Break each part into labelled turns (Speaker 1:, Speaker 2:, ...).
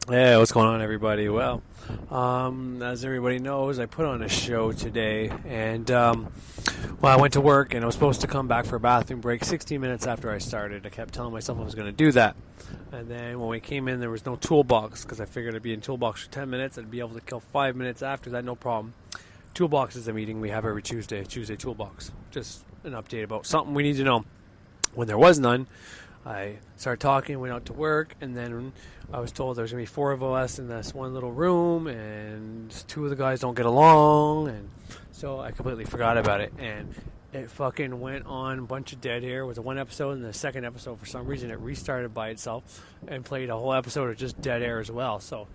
Speaker 1: Hey, what's going on, everybody? Well, as everybody knows, I put on a show today, and I went to work, and I was supposed to come back for a bathroom break 16 minutes after I started. I kept telling myself I was going to do that, and then when we came in, there was no toolbox because I figured I'd be in toolbox for 10 minutes. I'd be able to kill 5 minutes after that, no problem. Toolbox is a meeting we have every Tuesday toolbox. Just an update about something we need to know. When there was none, I started talking, went out to work, and then I was told there's going to be 4 of us in this one little room, and 2 of the guys don't get along, and so I completely forgot about it, and it fucking went on a bunch of dead air. It was a 1 episode, and the second episode, for some reason, it restarted by itself and played a whole episode of just dead air as well, so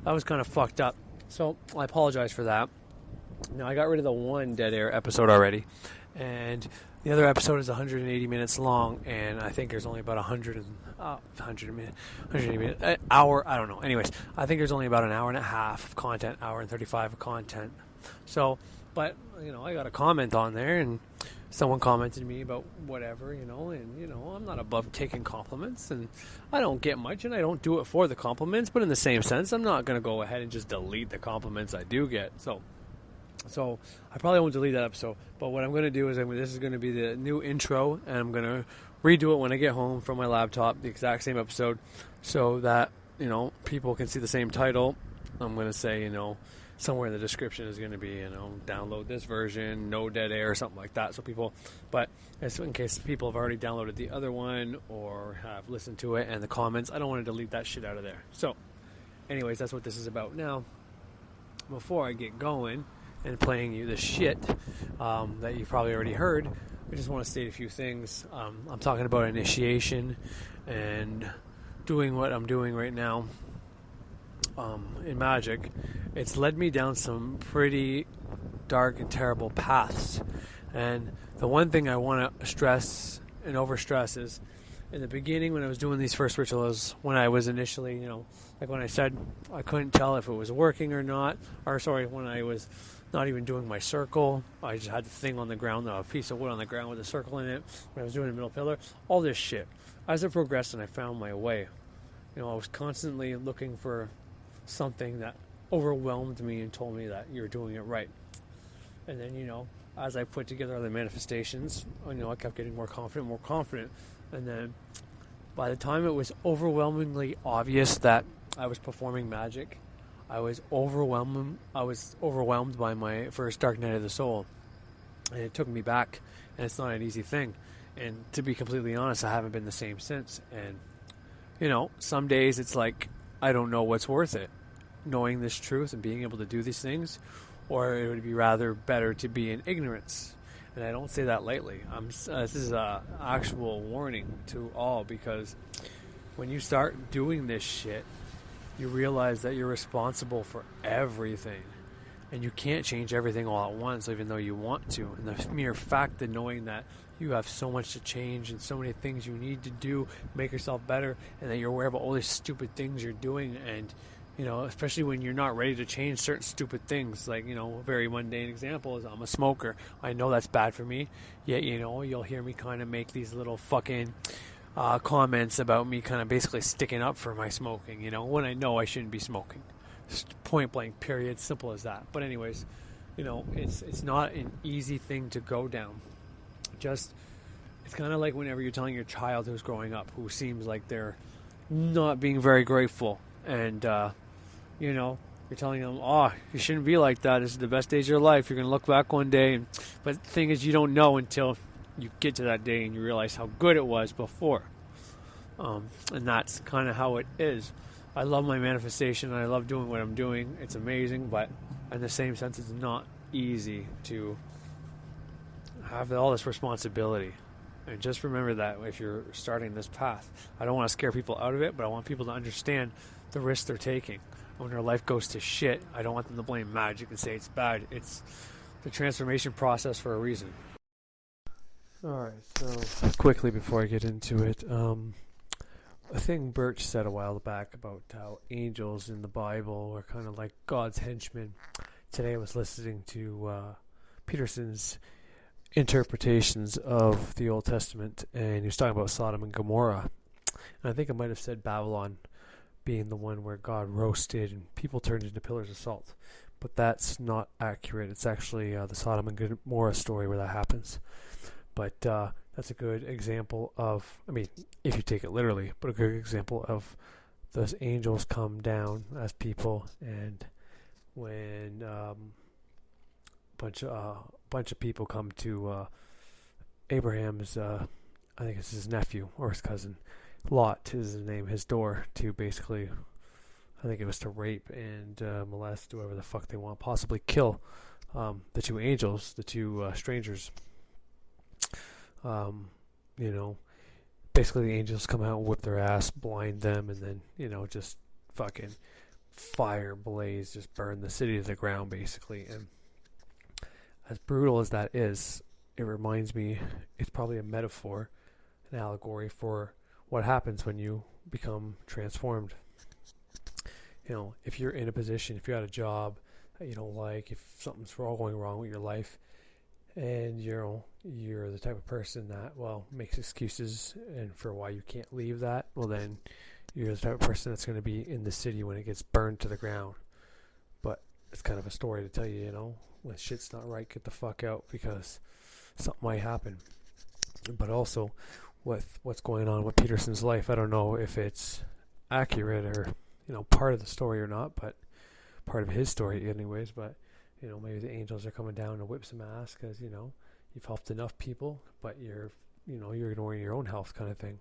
Speaker 1: that was kind of fucked up. So I apologize for that. Now, I got rid of the 1 dead air episode already, and the other episode is 180 minutes long, and I think there's only about 180 minutes, an hour, I don't know. Anyways, I think there's only about an hour and a half of content, hour and 35 of content. So, but, I got a comment on there, and someone commented to me about whatever, and, I'm not above taking compliments, and I don't get much, and I don't do it for the compliments, but in the same sense, I'm not going to go ahead and just delete the compliments I do get. So I probably won't delete that episode, but what I'm going to do is this is going to be the new intro, and I'm going to redo it when I get home from my laptop, the exact same episode, so that, people can see the same title. I'm going to say, somewhere in the description is going to be, download this version, no dead air, or something like that, but it's in case people have already downloaded the other one or have listened to it and the comments, I don't want to delete that shit out of there. So, anyways, that's what this is about. Now, before I get going and playing you the shit that you've probably already heard, I just want to state a few things. I'm talking about initiation and doing what I'm doing right now in magic. It's led me down some pretty dark and terrible paths. And the one thing I want to stress and overstress is, in the beginning when I was doing these first rituals, when I was initially, like when I said I couldn't tell if it was working or not, when I was not even doing my circle, I just had the thing on the ground, a piece of wood on the ground with a circle in it, when I was doing the middle pillar, all this shit. As I progressed and I found my way, I was constantly looking for something that overwhelmed me and told me that you're doing it right. And then, as I put together other manifestations, I kept getting more confident. And then by the time it was overwhelmingly obvious that I was performing magic, I was overwhelmed by my first dark night of the soul. And it took me back, and it's not an easy thing. And to be completely honest, I haven't been the same since. And, some days it's like, I don't know what's worth it, knowing this truth and being able to do these things, or it would be rather better to be in ignorance. And I don't say that lightly. This is an actual warning to all, because when you start doing this shit, you realize that you're responsible for everything. And you can't change everything all at once, even though you want to. And the mere fact of knowing that you have so much to change and so many things you need to do, make yourself better, and that you're aware of all these stupid things you're doing, and especially when you're not ready to change certain stupid things. Like, a very mundane example is I'm a smoker. I know that's bad for me, yet, you'll hear me kind of make these little fucking comments about me kind of basically sticking up for my smoking, when I know I shouldn't be smoking. Point blank, period, simple as that. But anyways, it's not an easy thing to go down. It's kind of like whenever you're telling your child who's growing up, who seems like they're not being very grateful, and you're telling them, you shouldn't be like that, this is the best days of your life, you're going to look back one day, but the thing is, you don't know until you get to that day and you realize how good it was before. And that's kind of how it is. I love my manifestation, and I love doing what I'm doing. It's amazing, but in the same sense, it's not easy to have all this responsibility. And just remember that if you're starting this path. I don't want to scare people out of it, but I want people to understand the risks they're taking. When their life goes to shit, I don't want them to blame magic and say it's bad. It's the transformation process for a reason. Alright, so quickly before I get into it, a thing Birch said a while back about how angels in the Bible are kind of like God's henchmen. Today I was listening to Peterson's interpretations of the Old Testament, and he was talking about Sodom and Gomorrah. And I think I might have said Babylon, being the one where God roasted and people turned into pillars of salt. But that's not accurate. It's actually the Sodom and Gomorrah story where that happens. But that's a good example of, I mean, if you take it literally, but a good example of those angels come down as people, and when bunch of people come to Abraham's, I think it's his nephew or his cousin, Lot is his name, his door, to basically, I think it was to rape and molest, do whatever the fuck they want, possibly kill the two angels, the two strangers. You know, basically the angels come out, whip their ass, blind them, and then, you know, just fucking fire blaze, just burn the city to the ground, basically. And as brutal as that is, it reminds me, it's probably a metaphor, an allegory for what happens when you become transformed. You know, if you're in a position, if you're at a job that you don't like, if something's going wrong with your life, and you're the type of person that, well, makes excuses and for why you can't leave that, well, then you're the type of person that's going to be in the city when it gets burned to the ground. But it's kind of a story to tell you, you know, when shit's not right, get the fuck out, because something might happen. But also, with what's going on with Peterson's life, I don't know if it's accurate or, you know, part of the story or not, but part of his story anyways. But, you know, maybe the angels are coming down to whip some ass because, you know, you've helped enough people, but you're ignoring your own health, kind of thing.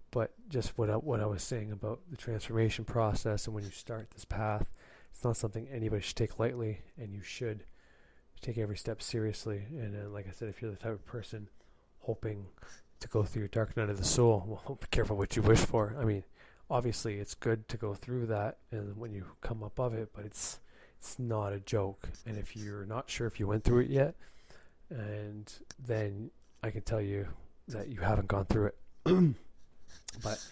Speaker 1: But just what I was saying about the transformation process, and when you start this path, it's not something anybody should take lightly, and you should take every step seriously. And then, like I said, if you're the type of person hoping to go through your dark night of the soul, well, be careful what you wish for. I mean, obviously it's good to go through that, and when you come up of it, but it's not a joke. And if you're not sure if you went through it yet, and then I can tell you that you haven't gone through it. But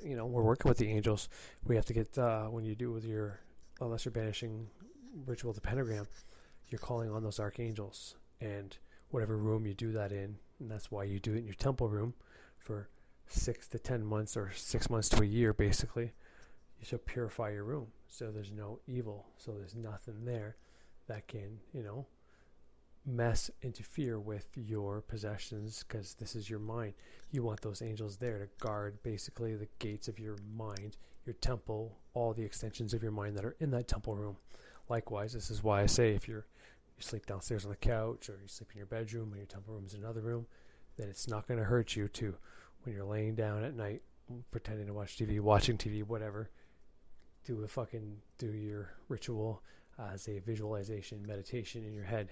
Speaker 1: you know, we're working with the angels. We have to get when you do with your lesser banishing ritual, the pentagram, you're calling on those archangels, and whatever room you do that in, and that's why you do it in your temple room for 6 to 10 months, or 6 months to a year, basically. You should purify your room so there's no evil, so there's nothing there that can, you know, interfere with your possessions, because this is your mind. You want those angels there to guard basically the gates of your mind, your temple, all the extensions of your mind that are in that temple room. Likewise, this is why I say if you sleep downstairs on the couch, or you sleep in your bedroom, and your temple room is another room, then it's not going to hurt you to, when you're laying down at night pretending to watch TV, watching TV, whatever, do your ritual as a visualization meditation in your head.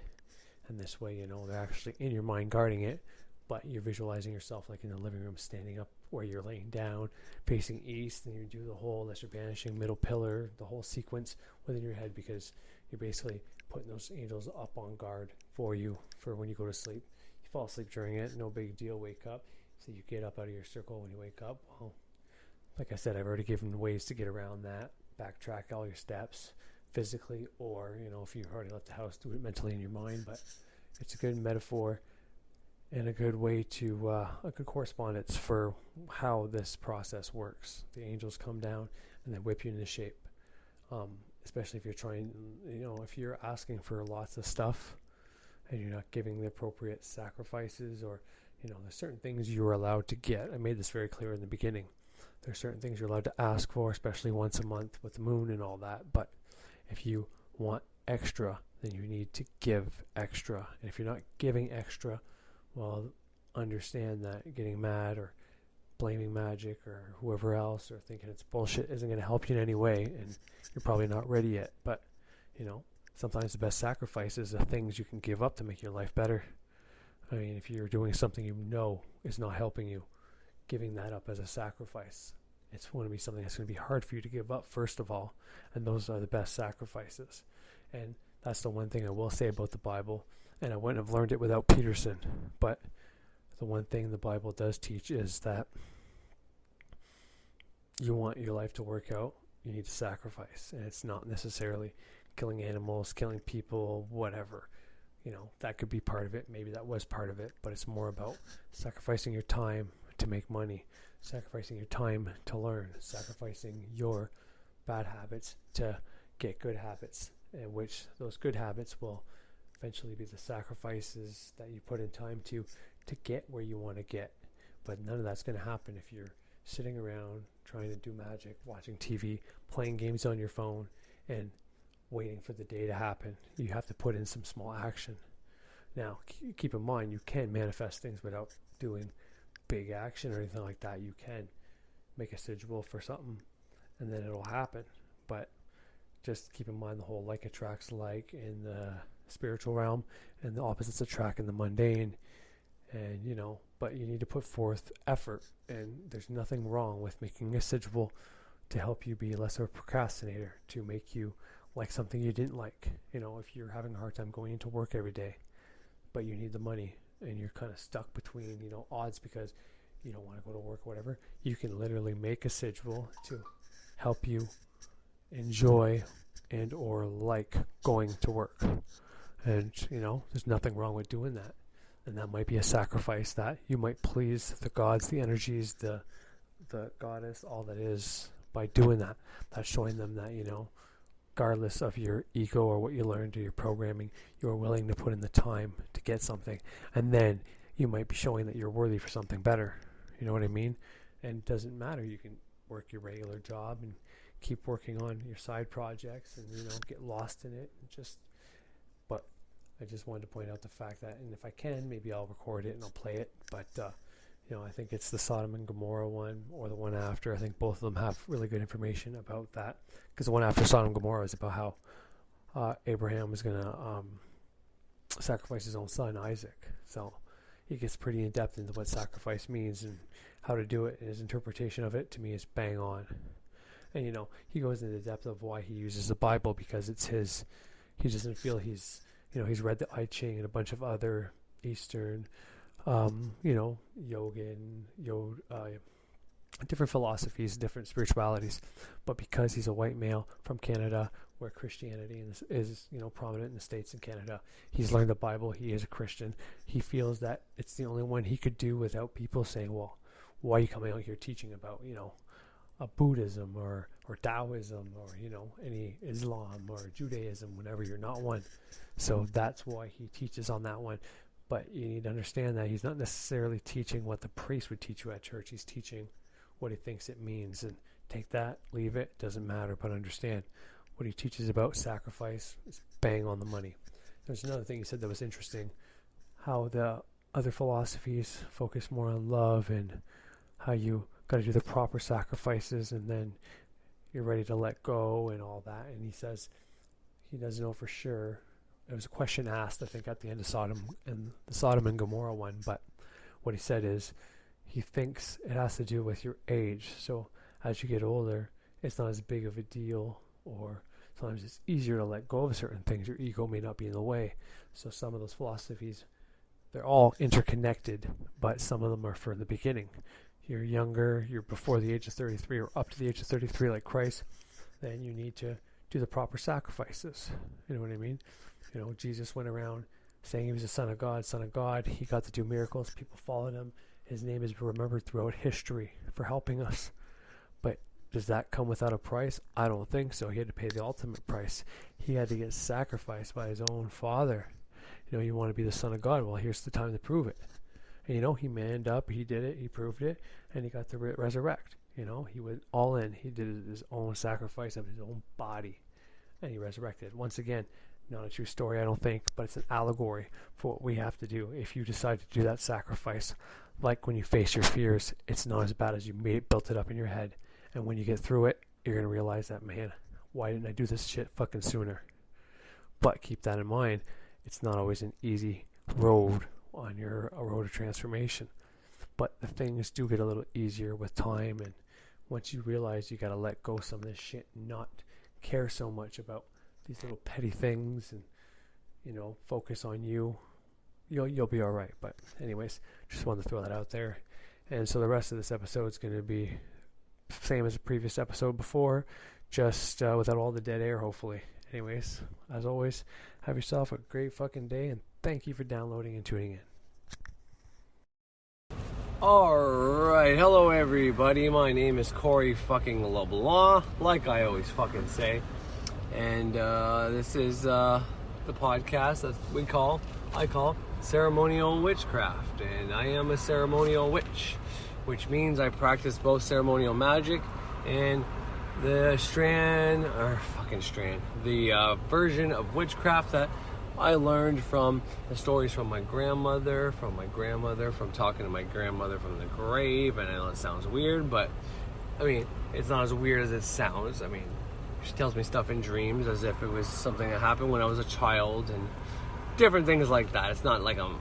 Speaker 1: And this way, you know, they're actually in your mind guarding it, but you're visualizing yourself like in the living room, standing up where you're laying down, facing east, and you do the whole lesser banishing, middle pillar, the whole sequence within your head, because you're basically putting those angels up on guard for you for when you go to sleep. You fall asleep during it, no big deal, wake up. So you get up out of your circle when you wake up. Well, like I said, I've already given ways to get around that. Backtrack all your steps physically, or, you know, if you've already left the house, do it mentally in your mind. But it's a good metaphor and a good way to a good correspondence for how this process works. The angels come down and they whip you into shape, especially if you're trying, you know, if you're asking for lots of stuff and you're not giving the appropriate sacrifices, or, you know, there's certain things you're allowed to get. I made this very clear in the beginning. There's certain things you're allowed to ask for, especially once a month with the moon and all that. But if you want extra, then you need to give extra. And if you're not giving extra, well, understand that getting mad or blaming magic or whoever else, or thinking it's bullshit, isn't going to help you in any way, and you're probably not ready yet. But, you know, sometimes the best sacrifice is the things you can give up to make your life better. I mean, if you're doing something you know is not helping you, giving that up as a sacrifice, it's going to be something that's going to be hard for you to give up, first of all, and those are the best sacrifices. And that's the one thing I will say about the Bible, and I wouldn't have learned it without Peterson, but the one thing the Bible does teach is that you want your life to work out, you need to sacrifice. And it's not necessarily killing animals, killing people, whatever. You know, that could be part of it. Maybe that was part of it, but it's more about sacrificing your time to make money, sacrificing your time to learn, sacrificing your bad habits to get good habits, and which those good habits will eventually be the sacrifices that you put in time to get where you want to get. But none of that's going to happen if you're sitting around trying to do magic, watching TV, playing games on your phone, and waiting for the day to happen. You have to put in some small action. Now, keep in mind, you can manifest things without doing big action or anything like that. You can make a sigil for something and then it'll happen. But just keep in mind the whole like attracts like in the spiritual realm, and the opposites attract in the mundane. And but you need to put forth effort, and there's nothing wrong with making a sigil to help you be less of a procrastinator, to make you like something you didn't like. If you're having a hard time going into work every day, but you need the money and you're kind of stuck between odds because you don't want to go to work or whatever, you can literally make a sigil to help you enjoy and or like going to work. And there's nothing wrong with doing that. And that might be a sacrifice that you might please the gods, the energies, the goddess, all that is, by doing that. That's showing them that regardless of your ego or what you learned or your programming, you're willing to put in the time to get something. And then you might be showing that you're worthy for something better. You know what I mean? And it doesn't matter. You can work your regular job and keep working on your side projects and get lost in it. But I just wanted to point out the fact that, and if I can, maybe I'll record it and I'll play it. But I think it's the Sodom and Gomorrah one or the one after. I think both of them have really good information about that, because the one after Sodom and Gomorrah is about how Abraham was going to sacrifice his own son Isaac. So he gets pretty in depth into what sacrifice means and how to do it, and his interpretation of it to me is bang on. And he goes into the depth of why he uses the Bible, because it's his. He doesn't feel he's read the I Ching and a bunch of other Eastern Yogan, different philosophies, different spiritualities, but because he's a white male from Canada, where Christianity is prominent in the States and Canada, he's learned the Bible. He is a Christian. He feels that it's the only one he could do without people saying, "Well, why are you coming out here teaching about a Buddhism or Taoism or any Islam or Judaism whenever you're not one?" So that's why he teaches on that one. But you need to understand that he's not necessarily teaching what the priest would teach you at church. He's teaching what he thinks it means. And take that, leave it, doesn't matter. But understand, what he teaches about sacrifice is bang on the money. There's another thing he said that was interesting, how the other philosophies focus more on love and how you got to do the proper sacrifices and then you're ready to let go and all that. And he says he doesn't know for sure. There was a question asked, I think, at the end of the Sodom and Gomorrah one, but what he said is he thinks it has to do with your age. So as you get older, it's not as big of a deal, or sometimes it's easier to let go of certain things. Your ego may not be in the way. So some of those philosophies, they're all interconnected, but some of them are for the beginning. You're younger, you're before the age of 33 or up to the age of 33 like Christ, then you need to do the proper sacrifices. You know what I mean? Jesus went around saying he was the Son of God. He got to do miracles. People followed him. His name is remembered throughout history for helping us. But does that come without a price? I don't think so. He had to pay the ultimate price. He had to get sacrificed by his own Father. You want to be the Son of God? Well, here's the time to prove it. And he manned up. He did it. He proved it. And he got to resurrect. He went all in. He did his own sacrifice of his own body. And he resurrected. Once again, not a true story, I don't think, but it's an allegory for what we have to do if you decide to do that sacrifice. Like when you face your fears, it's not as bad as you built it up in your head. And when you get through it, you're going to realize that, man, why didn't I do this shit fucking sooner? But keep that in mind. It's not always an easy road on your road of transformation. But the things do get a little easier with time. And once you realize you got to let go some of this shit and not care so much about these little petty things and focus on you'll be all right. But anyways, just wanted to throw that out there. And so the rest of this episode is going to be same as the previous episode before, just without all the dead air, hopefully. Anyways, as always, have yourself a great fucking day, and thank you for downloading and tuning in.
Speaker 2: Alright, hello everybody, my name is Corey fucking LeBlanc, like I always fucking say, and this is the podcast that I call Ceremonial Witchcraft, and I am a ceremonial witch, which means I practice both ceremonial magic and the version of witchcraft that I learned from the stories from my grandmother, from talking to my grandmother from the grave. And I know it sounds weird, but I mean, it's not as weird as it sounds. I mean, she tells me stuff in dreams as if it was something that happened when I was a child and different things like that. It's not like I'm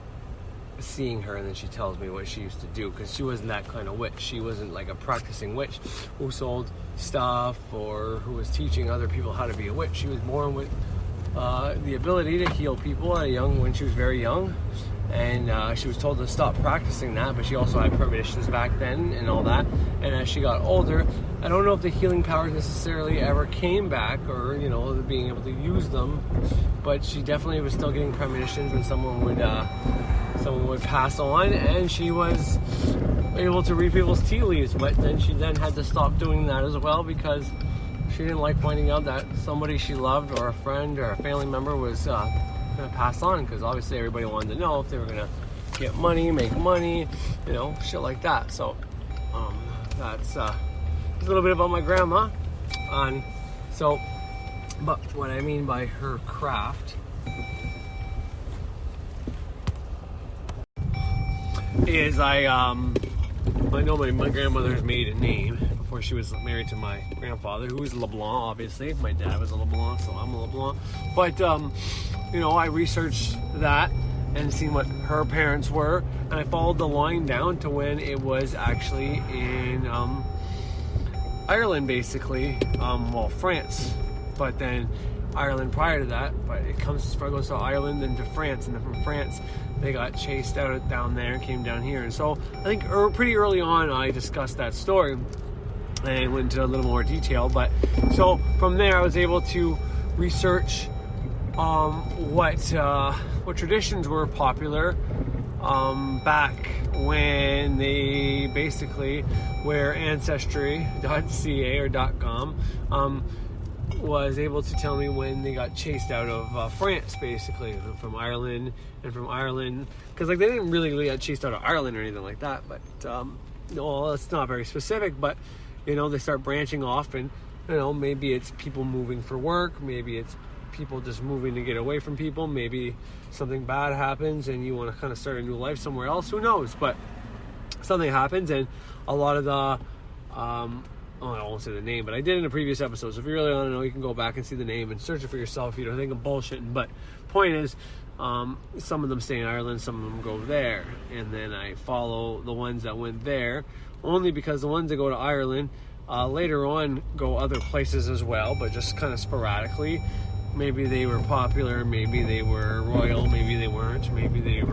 Speaker 2: seeing her and then she tells me what she used to do, because she wasn't that kind of witch. She wasn't like a practicing witch who sold stuff or who was teaching other people how to be a witch. She was born with the ability to heal people when she was very young, and she was told to stop practicing that, but she also had premonitions back then and all that. And as she got older, I don't know if the healing powers necessarily ever came back, or being able to use them, but she definitely was still getting premonitions when someone would pass on, and she was able to read people's tea leaves. But then she had to stop doing that as well, because she didn't like finding out that somebody she loved, or a friend or a family member, was going to pass on, because obviously everybody wanted to know if they were going to get money, make money, shit like that. So that's a little bit about my grandma. But what I mean by her craft is I know my grandmother's maiden name before she was married to my grandfather, who was LeBlanc, obviously. My dad was a LeBlanc, so I'm a LeBlanc. But, I researched that and seen what her parents were, and I followed the line down to when it was actually in Ireland, basically. France. But then Ireland prior to that, but it goes to Ireland and to France, and then from France they got chased out down there and came down here. And so I think pretty early on I discussed that story and went into a little more detail. But so from there I was able to research what traditions were popular back when they basically, where ancestry.ca or .com was able to tell me when they got chased out of France, basically, from Ireland, because they didn't really get chased out of Ireland or anything like that, but it's not very specific. But they start branching off, and maybe it's people moving for work, maybe it's people just moving to get away from people, maybe something bad happens and you want to kind of start a new life somewhere else, who knows. But something happens, and a lot of the I won't say the name, but I did in a previous episode, so if you really want to know, you can go back and see the name and search it for yourself if you don't think I'm bullshitting. But point is, some of them stay in Ireland, some of them go there, and then I follow the ones that went there, only because the ones that go to Ireland later on go other places as well, but just kind of sporadically. Maybe they were popular, maybe they were royal, maybe they weren't, maybe they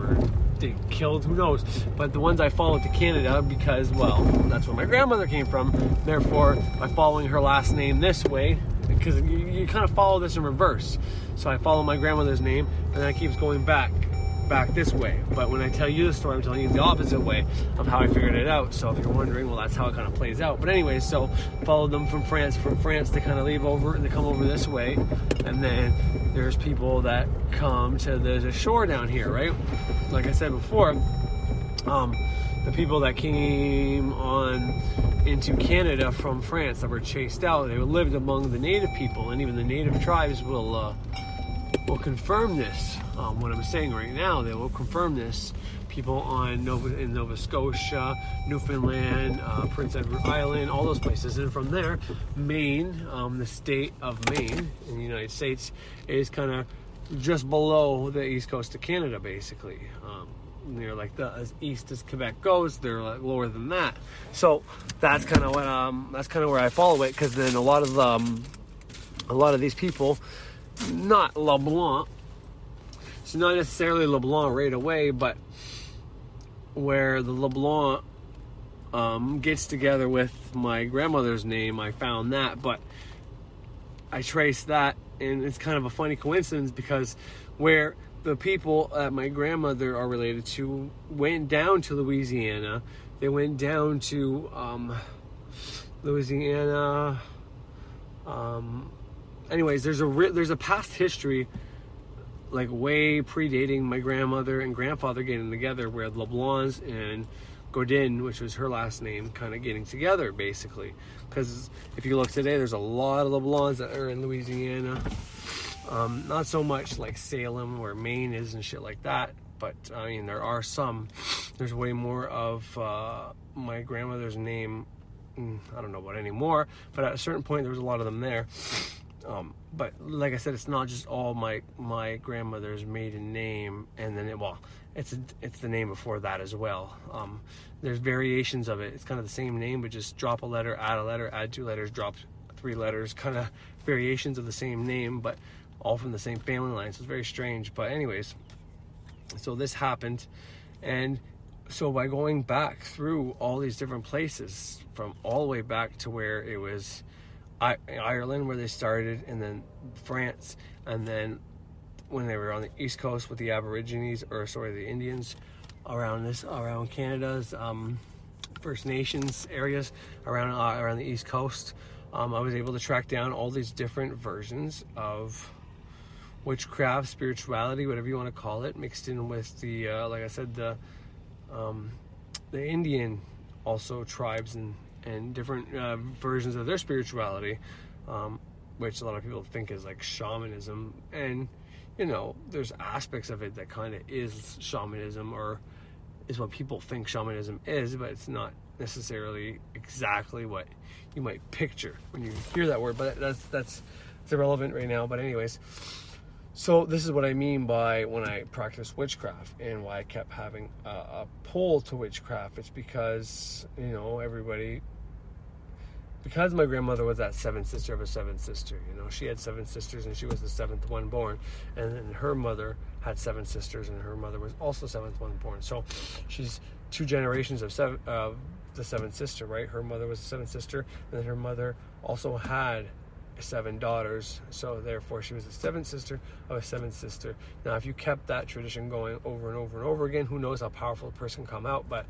Speaker 2: killed, who knows. But the ones I followed to Canada, because, well, that's where my grandmother came from. Therefore, by following her last name this way, because you kind of follow this in reverse. So I follow my grandmother's name, and then it keeps going back this way. But when I tell you the story, I'm telling you the opposite way of how I figured it out. So if you're wondering, well, that's how it kind of plays out. But anyway, so followed them from France. From France, they kind of leave over, and they come over this way. And then there's people that come to the shore down here, right? Like I said before, the people that came into Canada from France that were chased out, they lived among the native people, and even the native tribes will confirm this. What I'm saying right now, they will confirm this. People in Nova Scotia, Newfoundland, Prince Edward Island, all those places. And from there, Maine, the state of Maine in the United States, is kind of just below the east coast of Canada, basically. They're like as east as Quebec goes, they're like lower than that. So that's kind of where I follow it, because then a lot of these people, not LeBlanc, it's not necessarily LeBlanc right away, but where the LeBlanc gets together with my grandmother's name, I found that, but I traced that, and it's kind of a funny coincidence, because where the people that my grandmother are related to went down to Louisiana, they went down to Louisiana. Anyways, there's a past history, like way predating my grandmother and grandfather getting together, where the LeBlancs and Godin, which was her last name, kind of getting together, basically. Because if you look today, there's a lot of LeBlancs that are in Louisiana. Not so much like Salem, where Maine is and shit like that. But, I mean, there are some. There's way more of my grandmother's name. I don't know about anymore. But at a certain point, there was a lot of them there. But like I said, it's not just all my grandmother's maiden name, and then it's the name before that as well. There's variations of it. It's kind of the same name, but just drop a letter, add 2 letters, drop 3 letters, kind of variations of the same name, but all from the same family line. So it's very strange. But anyways, so this happened, and so by going back through all these different places, from all the way back to where it was Ireland, where they started, and then France, and then when they were on the East Coast with the Aborigines, the Indians around Canada's First Nations areas around the East Coast, I was able to track down all these different versions of witchcraft, spirituality, whatever you want to call it, mixed in with the like I said, the Indian also tribes and different versions of their spirituality, which a lot of people think is like shamanism. And, you know, there's aspects of it that kind of is shamanism, or is what people think shamanism is, but it's not necessarily exactly what you might picture when you hear that word. But that's irrelevant right now. But anyways, so this is what I mean by when I practice witchcraft, and why I kept having a pull to witchcraft. It's because, you know, because my grandmother was that seventh sister of a seventh sister. You know, she had 7 sisters, and she was the 7th one born. And then her mother had 7 sisters, and her mother was also 7th one born. So she's 2 generations of the 7th sister, right? Her mother was the 7th sister, and then her mother also had 7 daughters, so therefore she was the 7th sister of a 7th sister. Now, if you kept that tradition going over and over and over again, who knows how powerful a person can come out. But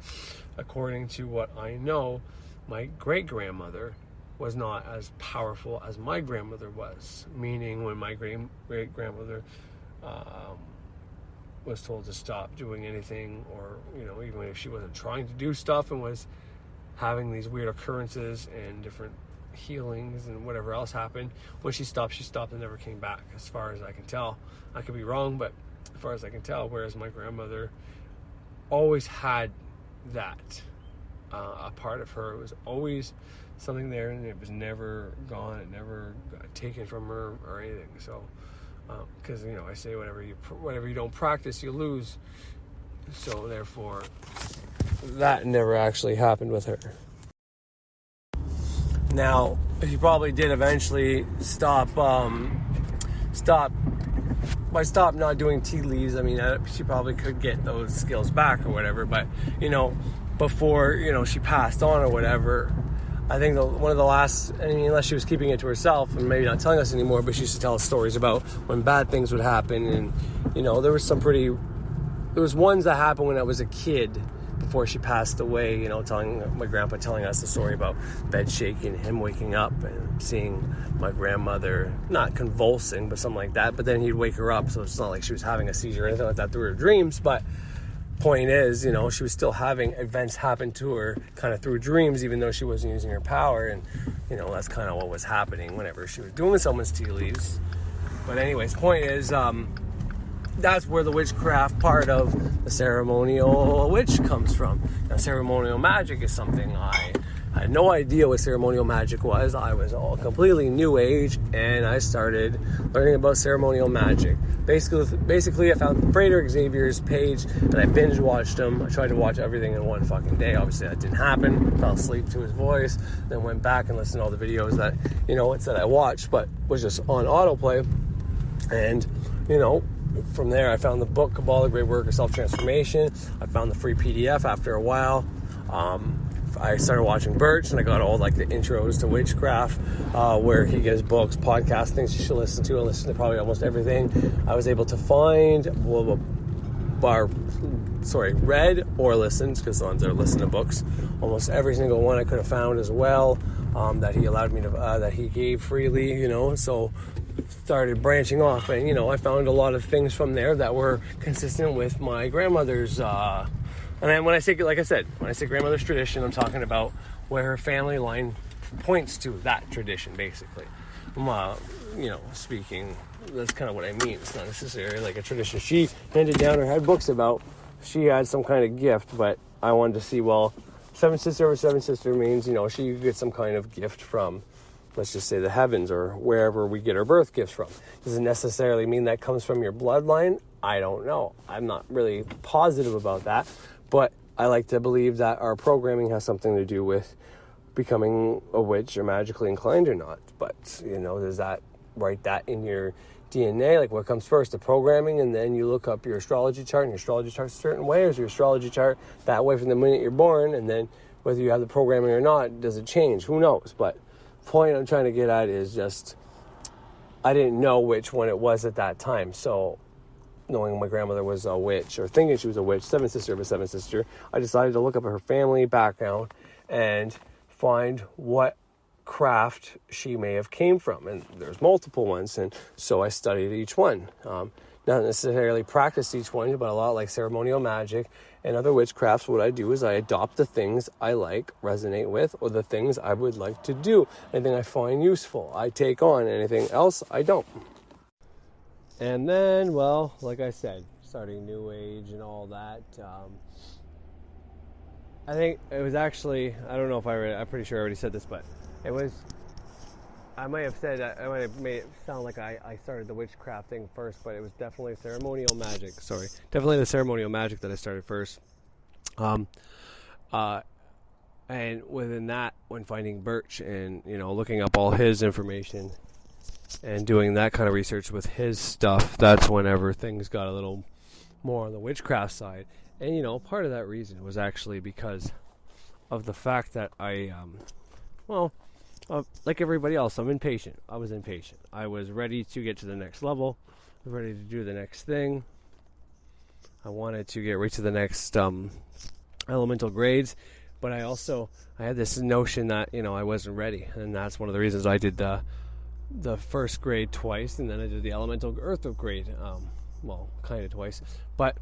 Speaker 2: according to what I know, my great-grandmother was not as powerful as my grandmother was. Meaning, when my great-grandmother was told to stop doing anything, or, you know, even if she wasn't trying to do stuff and was having these weird occurrences and different healings and whatever else happened, when she stopped and never came back, as far as I can tell. I could be wrong, but as far as I can tell. Whereas my grandmother always had that a part of her. It was always something there, and it was never gone. It never got taken from her or anything. So because, you know, I say whatever you don't practice, you lose. So therefore, that never actually happened with her. Now, she probably did eventually stop not doing tea leaves. I mean, she probably could get those skills back or whatever. But, you know, before, you know, she passed on or whatever, I think one of the last, I mean, unless she was keeping it to herself and maybe not telling us anymore, but she used to tell us stories about when bad things would happen. And, you know, there was ones that happened when I was a kid, before she passed away, you know, my grandpa telling us the story about bed shaking, him waking up and seeing my grandmother not convulsing, but something like that. But then he'd wake her up, so it's not like she was having a seizure or anything like that through her dreams. But point is, you know, she was still having events happen to her kind of through dreams, even though she wasn't using her power. And, you know, that's kind of what was happening whenever she was doing someone's tea leaves. But anyways, point is, that's where the witchcraft part of the ceremonial witch comes from. Now, ceremonial magic is something I had no idea what ceremonial magic was. I was all completely new age, and I started learning about ceremonial magic. Basically, I found Frater Xavier's page, and I binge watched him. I tried to watch everything in one fucking day. Obviously, that didn't happen. Fell asleep to his voice, then went back and listened to all the videos that, you know, it said I watched, but was just on autoplay. And, you know, from there, I found the book, Kabbalah, Great Work of Self-Transformation. I found the free PDF after a while. I started watching Birch, and I got all, like, the intros to witchcraft, where he gives books, podcasts, things you should listen to. I listened to probably almost everything I was able to find. Read or listened, because sometimes I listen to books. Almost every single one I could have found as well, that he allowed me to, that he gave freely, you know. So started branching off, and you know, I found a lot of things from there that were consistent with my grandmother's. And then when I say, like I said, when I say grandmother's tradition, I'm talking about where her family line points to that tradition, basically. You know, speaking, that's kind of what I mean. It's not necessarily like a tradition she handed down or had books about. She had some kind of gift, but I wanted to see, well, seven sister over seven sister means, you know, she could get some kind of gift from, let's just say, the heavens or wherever we get our birth gifts from. Does it necessarily mean that comes from your bloodline? I don't know. I'm not really positive about that, but I like to believe that our programming has something to do with becoming a witch or magically inclined or not. But, you know, does that write that in your DNA? Like, what comes first, the programming, and then you look up your astrology chart, and your astrology chart's a certain way, or is your astrology chart that way from the minute you're born, and then whether you have the programming or not, does it change? Who knows? But the point I'm trying to get at is just, I didn't know which one it was at that time. So knowing my grandmother was a witch, or thinking she was a witch, seven sister of a seven sister, I decided to look up her family background and find what craft she may have came from, and there's multiple ones, and so I studied each one. Not necessarily practice each one, but a lot like ceremonial magic and other witchcrafts. What I do is I adopt the things I like, resonate with, or the things I would like to do. Anything I find useful, I take on. Anything else, I don't. And then, well, like I said, starting New Age and all that. I think it was actually, I don't know if I'm pretty sure I already said this, but it was, I might have said, I might have made it sound like I started the witchcraft thing first, but it was definitely ceremonial magic. Sorry. Definitely the ceremonial magic that I started first. And within that, when finding Birch and, you know, looking up all his information and doing that kind of research with his stuff, that's whenever things got a little more on the witchcraft side. And, you know, part of that reason was actually because of the fact that I, like everybody else, I'm impatient. I was impatient. I was ready to get to the next level. I was ready to do the next thing. I wanted to get right to the next elemental grades. But I had this notion that, you know, I wasn't ready. And that's one of the reasons I did the first grade twice. And then I did the elemental earth grade, kind of twice. But,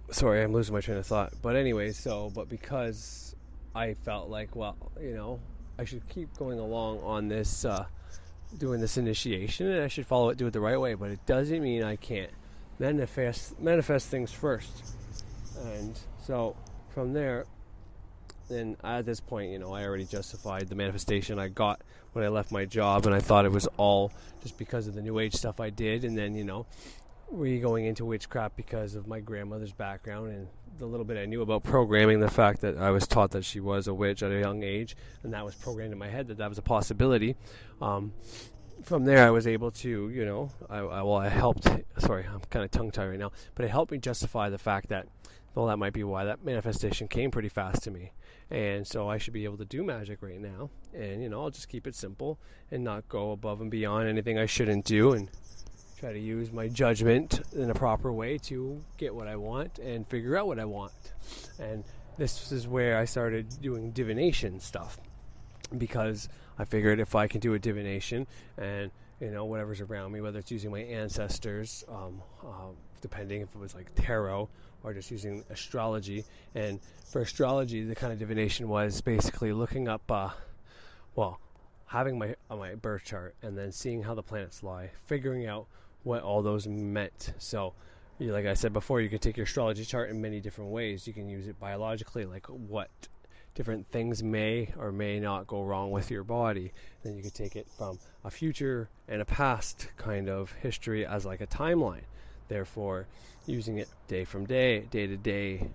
Speaker 2: sorry, I'm losing my train of thought. But anyway, but because I felt like, well, you know, I should keep going along on this, doing this initiation, and I should follow it, do it the right way. But it doesn't mean I can't manifest things first. And so from there, then at this point, you know, I already justified the manifestation I got when I left my job, and I thought it was all just because of the New Age stuff I did, and then, you know, going into witchcraft because of my grandmother's background and the little bit I knew about programming, the fact that I was taught that she was a witch at a young age, and that was programmed in my head that was a possibility. From there, I was able to, you know, I helped, sorry, I'm kind of tongue-tied right now, but it helped me justify the fact that, well, that might be why that manifestation came pretty fast to me. And so I should be able to do magic right now, and, you know, I'll just keep it simple and not go above and beyond anything I shouldn't do, and try to use my judgment in a proper way to get what I want and figure out what I want. And this is where I started doing divination stuff, because I figured if I can do a divination and, you know, whatever's around me, whether it's using my ancestors, depending if it was like tarot or just using astrology. And for astrology, the kind of divination was basically looking up, having my birth chart and then seeing how the planets lie, figuring out what all those meant. So, like I said before, you can take your astrology chart in many different ways. You can use it biologically, like what different things may or may not go wrong with your body. Then you could take it from a future and a past kind of history as like a timeline. Therefore, using it day from day, day to day,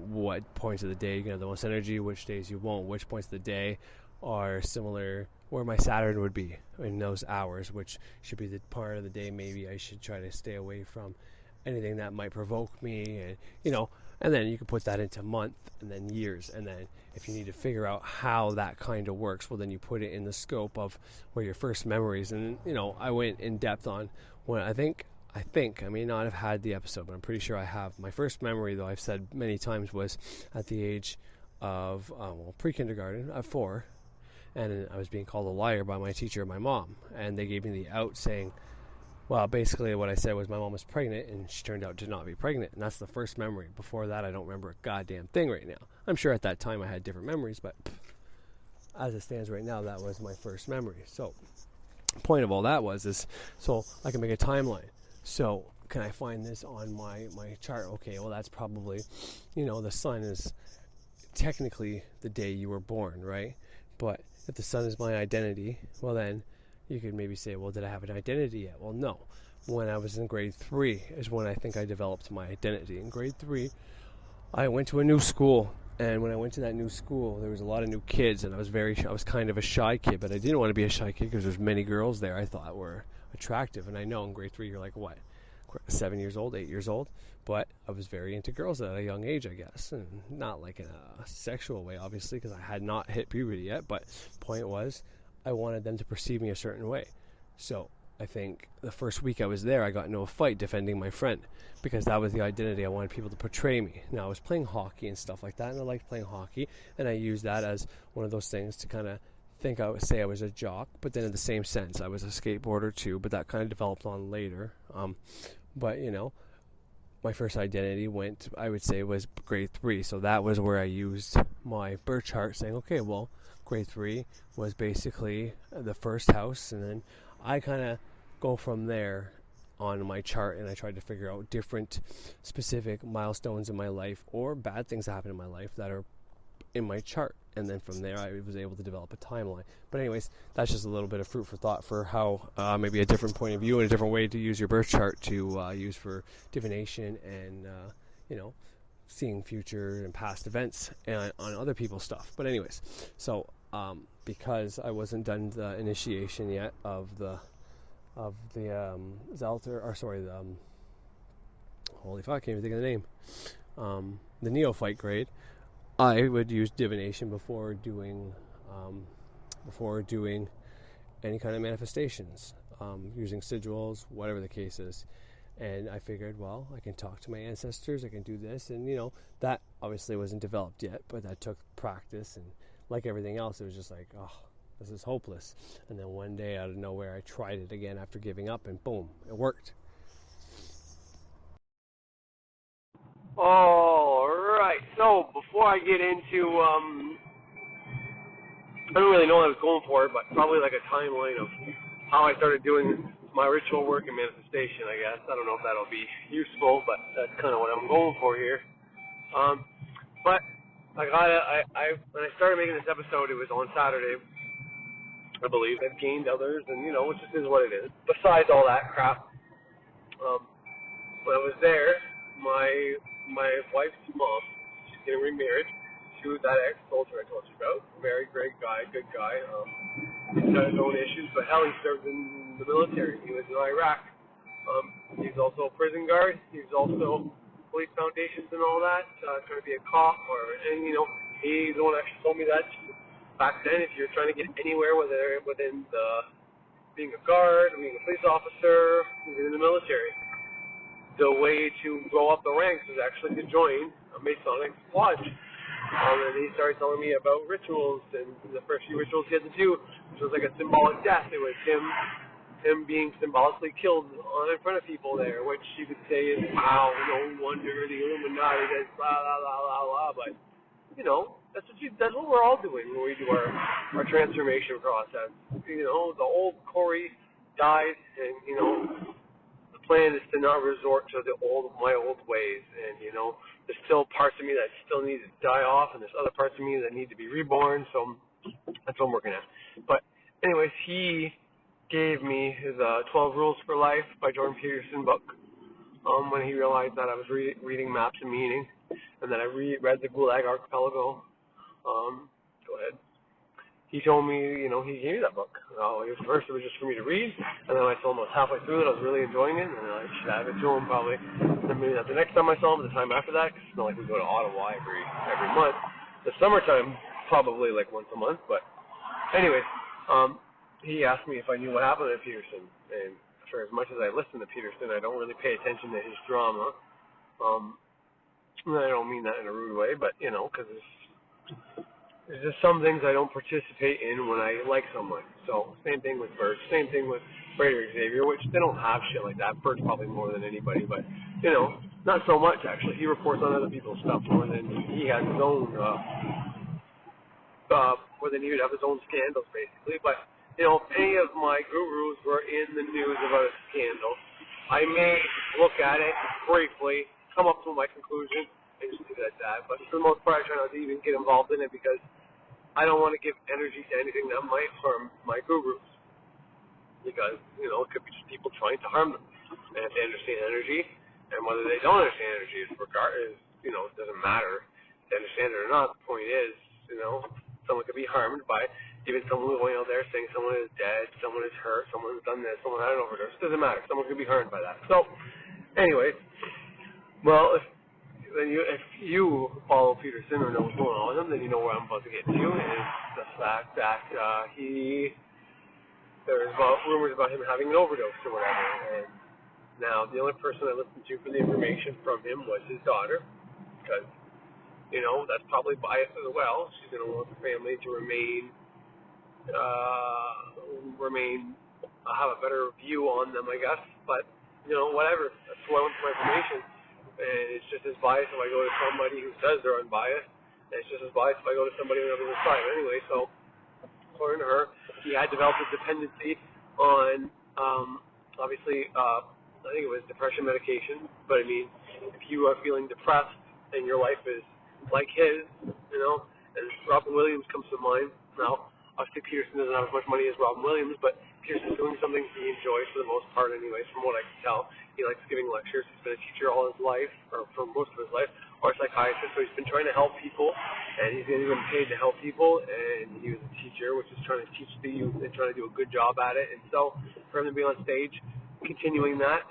Speaker 2: what points of the day you're going to have the most energy, which days you won't, which points of the day are similar, where my Saturn would be in those hours, which should be the part of the day maybe I should try to stay away from anything that might provoke me, and, you know, and then you can put that into month and then years, and then if you need to figure out how that kind of works, well, then you put it in the scope of where your first memories. And, you know, I went in depth on when I think I think I may not have had the episode, but I'm pretty sure I have. My first memory, though, I've said many times, was at the age of pre-kindergarten at 4, and I was being called a liar by my teacher and my mom, and they gave me the out saying, well, basically what I said was my mom was pregnant, and she turned out to not be pregnant, and that's the first memory. Before that, I don't remember a goddamn thing right now. I'm sure at that time I had different memories, but as it stands right now, that was my first memory. So the point of all that is so I can make a timeline. So can I find this on my chart? Okay, well, that's probably, the sun is technically the day you were born, right? But if the sun is my identity, well, then you could maybe say, well, did I have an identity yet? Well, no. When I was in grade 3 is when I think I developed my identity. In grade 3, I went to a new school, and when I went to that new school, there was a lot of new kids, and I was kind of a shy kid, but I didn't want to be a shy kid because there's many girls there I thought were attractive. And I know in grade 3 you're like, what, 7 years old, 8 years old? But I was very into girls at a young age, I guess, and not like in a sexual way, obviously, because I had not hit puberty yet. But point was, I wanted them to perceive me a certain way. So I think the first week I was there, I got into a fight defending my friend, because that was the identity I wanted people to portray me. Now, I was playing hockey and stuff like that, and I liked playing hockey, and I used that as one of those things to kind of think I would say I was a jock, but then in the same sense, I was a skateboarder too, but that kind of developed on later. But, my first identity I would say, was grade 3, so that was where I used my birth chart saying, okay, well, grade 3 was basically the first house, and then I kind of go from there on my chart, and I tried to figure out different specific milestones in my life or bad things that happen in my life that are in my chart, and then from there I was able to develop a timeline. But anyways, that's just a little bit of fruit for thought for how maybe a different point of view and a different way to use your birth chart to use for divination and seeing future and past events and on other people's stuff. But anyways, so because I wasn't done the initiation yet of the Zelter, or sorry, the holy fuck, I can't even think of the name, the neophyte grade, I would use divination before doing any kind of manifestations, using sigils, whatever the case is. And I figured, well, I can talk to my ancestors, I can do this, and that obviously wasn't developed yet, but that took practice, and like everything else, it was just like, oh, this is hopeless. And then one day out of nowhere, I tried it again after giving up, and boom, it worked.
Speaker 3: All right. So before I get into, I don't really know what I was going for, but probably like a timeline of how I started doing my ritual work and manifestation, I guess. I don't know if that'll be useful, but that's kind of what I'm going for here. But when I started making this episode, it was on Saturday, I believe. I've gained others, and it just is what it is. Besides all that crap, when I was there, my wife's mom, she's getting remarried to that ex-soldier I told you about. Very great guy, good guy. He's got his own issues, but hell, he served in the military. He was in Iraq. He's also a prison guard. He's also police foundations and all that, trying to be a cop. And he's the one that actually told me that back then, if you're trying to get anywhere within being a guard, being a police officer, even in the military, the way to go up the ranks is actually to join a Masonic lodge. And he started telling me about rituals, and the first few rituals he had to do, which was like a symbolic death. It was him being symbolically killed in front of people there, which you could say is, wow, no wonder the Illuminati does blah, blah, blah, blah, blah. But, that's what we're all doing when we do our transformation process. The old Corey died, and, the plan is to not resort to my old ways, and there's still parts of me that still need to die off, and there's other parts of me that need to be reborn. So that's what I'm working at. But anyways, he gave me his 12 Rules for Life by Jordan Peterson book when he realized that I was reading Maps of Meaning, and then I read the Gulag Archipelago. Go ahead. He told me, he gave me that book. First it was just for me to read, and then I told him I was halfway through it, I was really enjoying it, and I should have it to him probably. Then maybe not the next time I saw him, the time after that, because it's not like we go to Ottawa every month. The summertime, probably like once a month, but anyways, he asked me if I knew what happened at Peterson, and for as much as I listen to Peterson, I don't really pay attention to his drama. And I don't mean that in a rude way, but, you know, because there's just some things I don't participate in when I like someone. So, same thing with Bert, same thing with Brady Xavier, which they don't have shit like that. Bert's probably more than anybody, but, you know, not so much, actually. He reports on other people's stuff more than he has his own, more than he would have his own scandals, basically. But, you know, if any of my gurus were in the news about a scandal, I may look at it briefly, come up with my conclusion, and just leave it at that. But for the most part, I try not to even get involved in it because I don't want to give energy to anything that might harm my gurus. Because, you know, it could be just people trying to harm them. And if they understand energy, and whether they don't understand energy is, you know, it doesn't matter if they understand it or not. The point is, you know, someone could be harmed by even someone going out there saying someone is dead, someone is hurt, someone has done this, someone had an overdose. It doesn't matter. Someone could be harmed by that. So, anyway, well, if you follow Peterson or know what's going on with him, then you know where I'm about to get to, is the fact that there's rumors about him having an overdose or whatever. And now, the only person I listened to for the information from him was his daughter, because, you know, that's probably biased as well. She's going to want the family to have a better view on them, I guess. But, you know, whatever. That's who I want for my information. And it's just as biased if I go to somebody who says they're unbiased. And it's just as biased if I go to somebody on the other side. Anyway, so, according to her, he had developed a dependency on, obviously, I think it was depression medication. But, I mean, if you are feeling depressed and your life is like his, you know, and Robin Williams comes to mind. Now, obviously Peterson doesn't have as much money as Robin Williams, but Peterson's doing something he enjoys for the most part anyways, from what I can tell. He likes giving lectures. He's been a teacher all his life, or for most of his life, or a psychiatrist, so he's been trying to help people, and he's been paid to help people, and he was a teacher, which is trying to teach the youth and trying to do a good job at it. And so, for him to be on stage, continuing that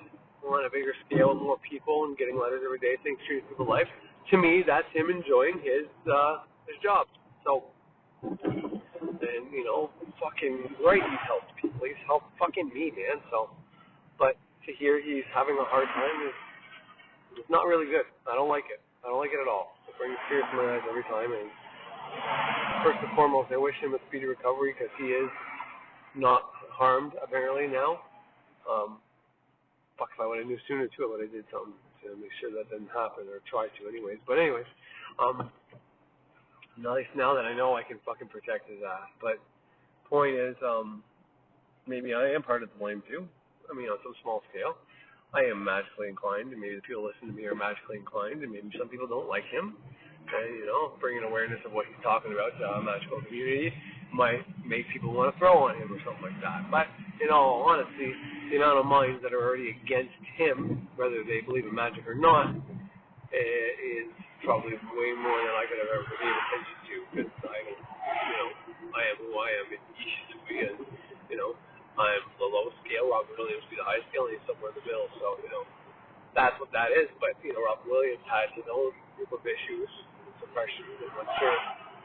Speaker 3: on a bigger scale, more people, and getting letters every day saying treating people's life, to me, that's him enjoying his job. So, and, you know, fucking right, he's helped people. He's helped fucking me, man. So, but to hear he's having a hard time is not really good. I don't like it. I don't like it at all. It brings tears to my eyes every time. And first and foremost, I wish him a speedy recovery because he is not harmed, apparently, now. Fuck, if I would have knew sooner, too, I would have did something to make sure that didn't happen, or try to anyways. But anyways, now that I know I can fucking protect his ass. But point is, maybe I am part of the blame too. I mean, on some small scale. I am magically inclined, and maybe the people listening to me are magically inclined, and maybe some people don't like him. And, you know, bringing awareness of what he's talking about to a magical community might make people want to throw on him or something like that. But in all honesty, the amount of minds that are already against him, whether they believe in magic or not, is probably way more than I could have ever paid attention to, because I am who I am, and he should be, and, you know, I'm the lowest scale, Robin Williams would be the highest scale, and he's somewhere in the middle, so, you know, that's what that is. But, you know, Robin Williams has his own group of issues, suppression, and I'm sure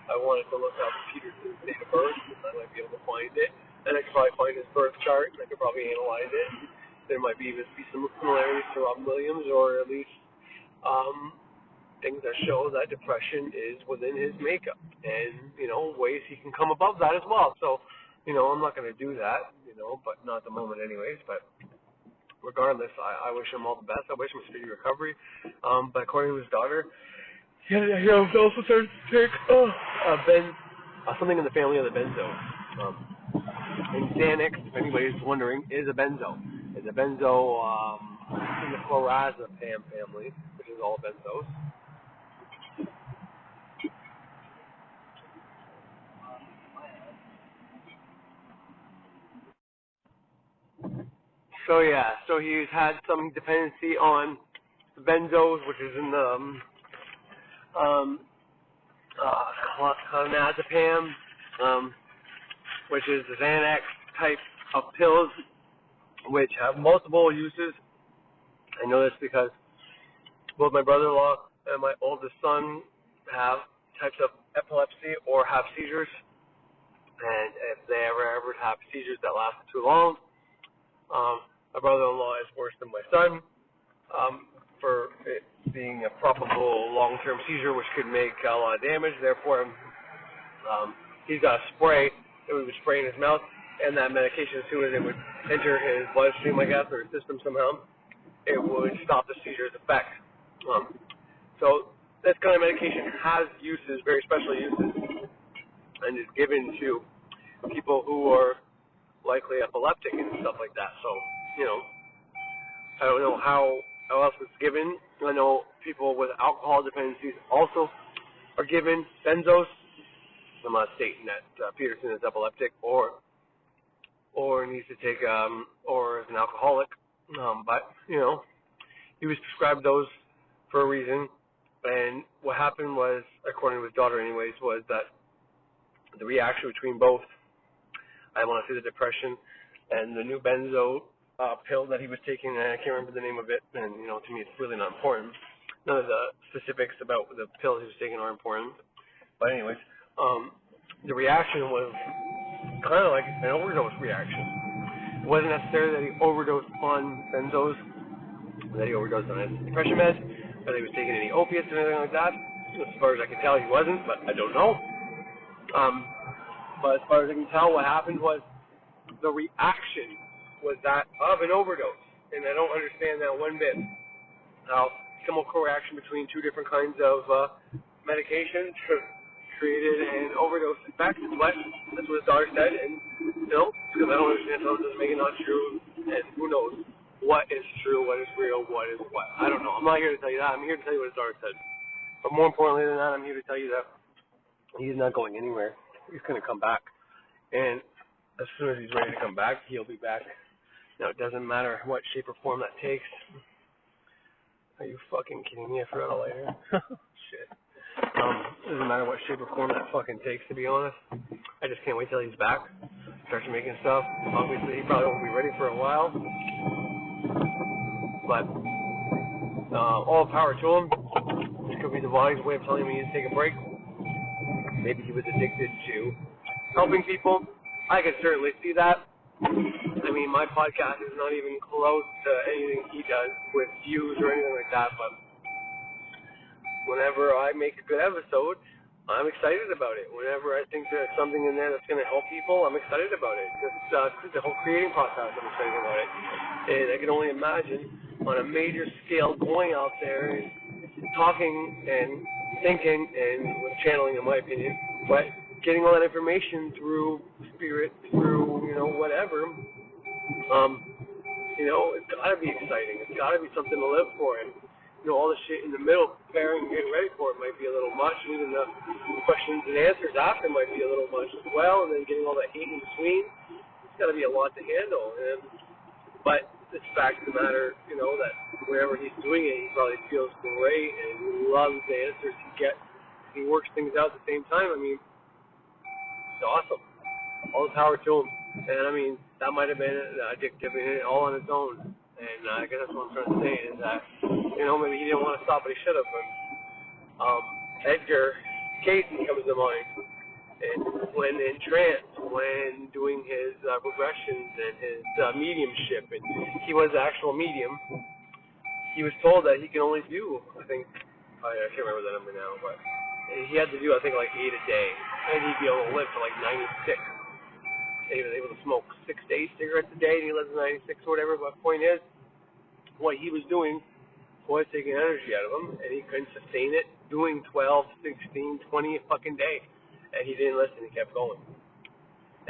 Speaker 3: I wanted to look up Peterson's date of birth, and I might be able to find it, and I could probably find his birth chart, and I could probably analyze it. There might even be some similarities to Robin Williams, or at least things that show that depression is within his makeup, and, you know, ways he can come above that as well. So, you know, I'm not going to do that, you know, but not at the moment anyways. But regardless, I wish him all the best. I wish him a speedy recovery. But according to his daughter, he also started to take something in the family of the benzos. And Xanax, if anybody's wondering, is a benzo. It's a benzo in the clorazepam family, which is all benzos. So yeah, so he's had some dependency on the benzos, which is in the clonazepam, which is the Xanax type of pills, which have multiple uses. I know this because both my brother-in-law and my oldest son have types of epilepsy or have seizures, and if they ever have seizures that last too long, My brother-in-law is worse than my son for it being a probable long-term seizure, which could make a lot of damage. Therefore, he's got a spray that we would spray in his mouth, and that medication, as soon as it would enter his bloodstream, I guess, or his system somehow, it would stop the seizure's effect. So this kind of medication has uses, very special uses, and is given to people who are likely epileptic and stuff like that. So, I don't know how else it's given. I know people with alcohol dependencies also are given benzos. I'm not stating that Peterson is epileptic or needs to take or is an alcoholic, but he was prescribed those for a reason. And what happened was, according to his daughter anyways, was that the reaction between both, I want to say the depression and the new benzo pill that he was taking, and I can't remember the name of it, and to me it's really not important. None of the specifics about the pills he was taking are important. But anyways, the reaction was kind of like an overdose reaction. It wasn't necessarily that he overdosed on benzos, that he overdosed on his depression meds, that he was taking any opiates or anything like that. As far as I can tell, he wasn't, but I don't know. But as far as I can tell, what happened was the reaction was that of an overdose, and I don't understand that one bit. How chemical reaction between two different kinds of medication created an overdose effect. That's what his daughter said, and because I don't understand how it doesn't make it not true, and who knows what is true, what is real, what is what. I don't know. I'm not here to tell you that. I'm here to tell you what his daughter said. But more importantly than that, I'm here to tell you that he's not going anywhere. He's going to come back, and as soon as he's ready to come back, he'll be back. Now, it doesn't matter what shape or form that takes. Are you fucking kidding me? I forgot a lighter. Shit. It doesn't matter what shape or form that fucking takes, to be honest. I just can't wait till he's back. Starts making stuff. Obviously, he probably won't be ready for a while. But all power to him. It could be the body's way of telling him he needs to take a break. Maybe he was addicted to helping people. I can certainly see that. I mean, my podcast is not even close to anything he does with views or anything like that, but whenever I make a good episode, I'm excited about it. Whenever I think there's something in there that's going to help people, I'm excited about it. Just the whole creating process, I'm excited about it. And I can only imagine on a major scale going out there and talking and thinking and channeling, in my opinion, but getting all that information through spirit, through, whatever, it's got to be exciting. It's got to be something to live for. And, all the shit in the middle, preparing and getting ready for it might be a little much. Even the questions and answers after might be a little much as well. And then getting all that heat in between, it's got to be a lot to handle. But it's the fact of the matter, that wherever he's doing it, he probably feels great and loves the answers he gets. He works things out at the same time. I mean, it's awesome. All the power to him. And I mean, that might have been addictive all on its own. And I guess that's what I'm trying to say is that, maybe he didn't want to stop, but he should have. But Edgar Cayce comes to mind. And when in trance, when doing his regressions and his mediumship, and he was the actual medium, he was told that he can only do, I can't remember the number now, but he had to do, I think, like 8 a day. And he'd be able to live to like 96. He was able to smoke 6 to 8 cigarettes a day, and he lives to 96 or whatever. But the point is, what he was doing was taking energy out of him, and he couldn't sustain it, doing 12, 16, 20 a fucking day. And he didn't listen, he kept going.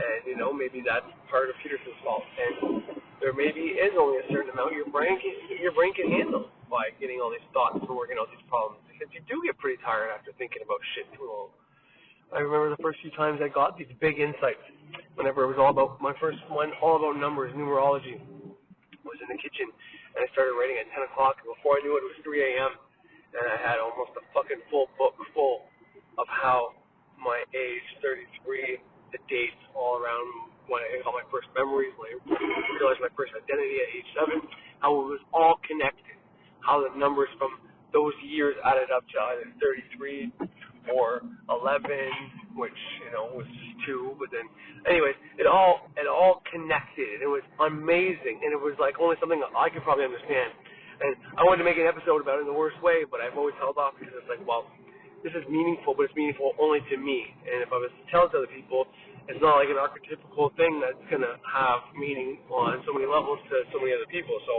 Speaker 3: And, maybe that's part of Peterson's fault. And there maybe is only a certain amount your brain can handle by getting all these thoughts and working out these problems. Because you do get pretty tired after thinking about shit too long. I remember the first few times I got these big insights. Whenever it was all about, my first one, all about numbers, numerology, was in the kitchen. And I started writing at 10 o'clock. And before I knew it, it was 3 a.m. And I had almost a fucking full book full of how my age, 33, the dates all around when I got my first memories, when I realized my first identity at age 7, how it was all connected. How the numbers from those years added up to either 33 or 11 which, you know, was just 2, but then, anyways, it all connected. It was amazing, and it was like only something I could probably understand. And I wanted to make an episode about it in the worst way, but I've always held off because it's like, well, this is meaningful, but it's meaningful only to me. And if I was to tell it to other people, it's not like an archetypical thing that's going to have meaning on so many levels to so many other people. So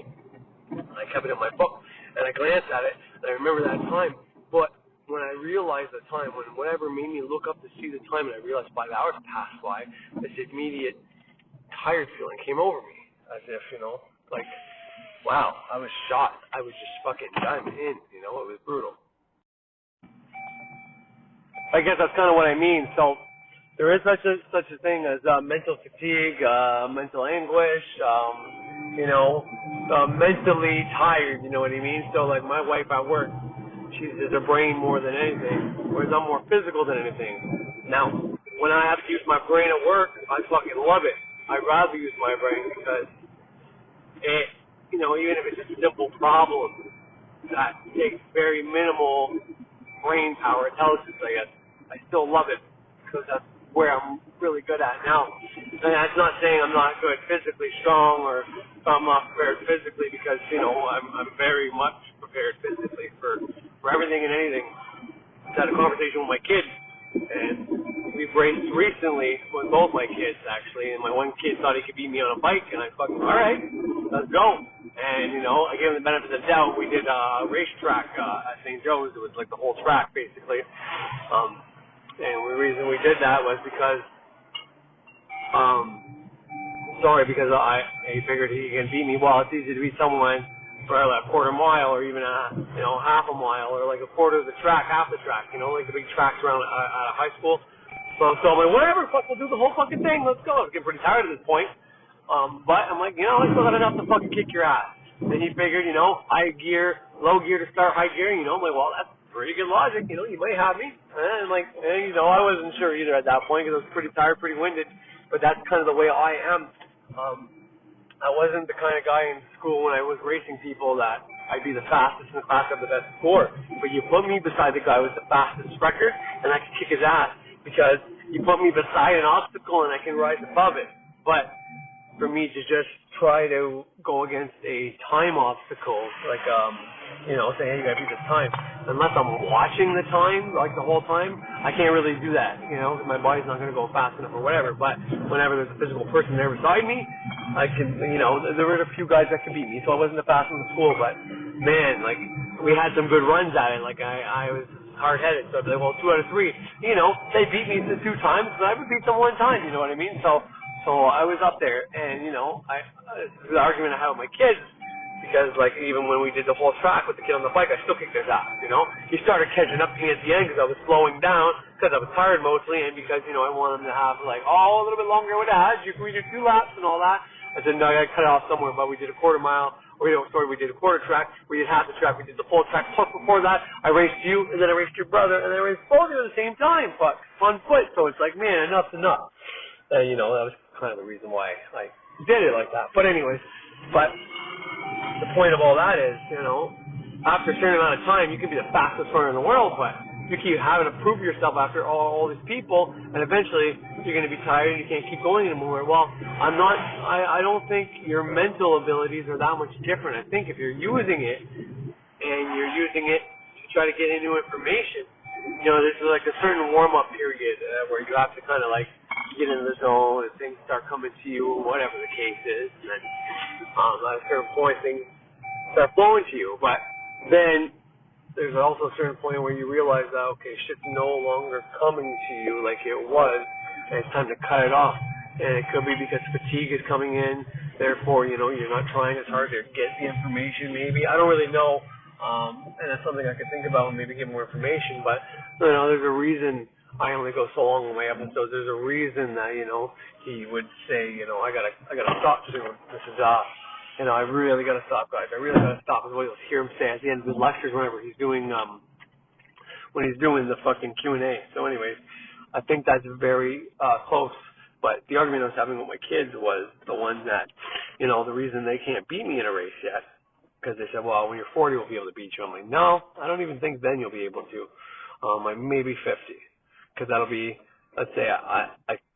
Speaker 3: I kept it in my book, and I glanced at it, and I remember that time. But when I realized the time, when whatever made me look up to see the time, and I realized 5 hours passed by, this immediate tired feeling came over me, as if, you know, like, wow, I was shot. I was just fucking done in, you know, it was brutal. I guess that's kind of what I mean. So there is such a thing as mental fatigue, mental anguish, you know, mentally tired, you know what I mean? So like my wife at work, she uses her brain more than anything, whereas I'm more physical than anything. Now, when I have to use my brain at work, I fucking love it. I'd rather use my brain because it, you know, even if it's a simple problem that takes very minimal brain power, intelligence, I guess, I still love it because that's where I'm really good at now. And that's not saying I'm not good physically strong or I'm not prepared physically because, you know, I'm very much prepared physically for everything and anything. I had a conversation with my kids, and we've raced recently with both my kids, actually, and my one kid thought he could beat me on a bike, and I fucking, all right, let's go. And, you know, I gave him the benefit of the doubt. We did a racetrack at St. Joe's. It was like the whole track, basically. And the reason we did that was because, because I figured he can beat me. Well, it's easy to beat someone for like a quarter mile or even half a mile or like a quarter of the track, half the track, you know, like the big tracks around at a high school. So I'm like, whatever, fuck, we'll do the whole fucking thing. Let's go. I was getting pretty tired at this point. But I'm like, you know, I still got enough to fucking kick your ass. And he figured, you know, high gear, low gear to start, high gear, you know, I'm like, well, that's pretty good logic, you know, you might have me. And you know, I wasn't sure either at that point because I was pretty tired, pretty winded. But that's kind of the way I am. I wasn't the kind of guy in school when I was racing people that I'd be the fastest in the class, have the best score. But you put me beside the guy with the fastest record, and I can kick his ass because you put me beside an obstacle and I can rise above it. But for me to just try to go against a time obstacle, like, you know, say, hey, you gotta beat this time, unless I'm watching the time, like the whole time, I can't really do that, you know, my body's not gonna go fast enough or whatever. But whenever there's a physical person there beside me, I can, you know, there were a few guys that could beat me, so I wasn't the fastest in the school, but man, like, we had some good runs at it. Like, I was hard-headed, so I'd be like, well, 2 out of 3, you know, they beat me 2 times, but I would beat them 1 time, you know what I mean? So I was up there, and, you know, the argument I had with my kids, because, like, even when we did the whole track with the kid on the bike, I still kicked his ass, you know? He started catching up to me at the end because I was slowing down, because I was tired mostly, and because, you know, I wanted him to have, like, a little bit longer with that. We did 2 laps and all that. I said, no, I got to cut it off somewhere, but we did a quarter mile. We did a quarter track. We did half the track. We did the full track. Plus, before that, I raced you, and then I raced your brother, and then I raced both of you at the same time, but on foot. So it's like, man, enough's enough. And, you know, that was kind of the reason why I did it like that. But anyways, the point of all that is, you know, after a certain amount of time, you can be the fastest runner in the world, but you keep having to prove yourself after all these people, and eventually you're going to be tired and you can't keep going anymore. Well, I don't think your mental abilities are that much different. I think if you're using it, and you're using it to try to get into information, you know, there's like a certain warm-up period where you have to kind of like get into the zone and things start coming to you, whatever the case is, and then at a certain point things start flowing to you. But then there's also a certain point where you realize that, okay, shit's no longer coming to you like it was, and it's time to cut it off. And it could be because fatigue is coming in, therefore, you know, you're not trying as hard to get the information, maybe. I don't really know, and that's something I could think about and maybe get more information, but, you know, there's a reason I only go so long on my episodes. There's a reason that, you know, he would say, you know, I gotta stop soon. This is, you know, I really gotta stop, guys. I really gotta stop, is what you'll hear him say at the end of his lectures whenever he's doing, when he's doing the fucking Q&A. So anyways, I think that's very, close. But the argument I was having with my kids was the one that, you know, the reason they can't beat me in a race yet, because they said, well, when you're 40, we'll be able to beat you. I'm like, no, I don't even think then you'll be able to. Like maybe 50, because that'll be let's say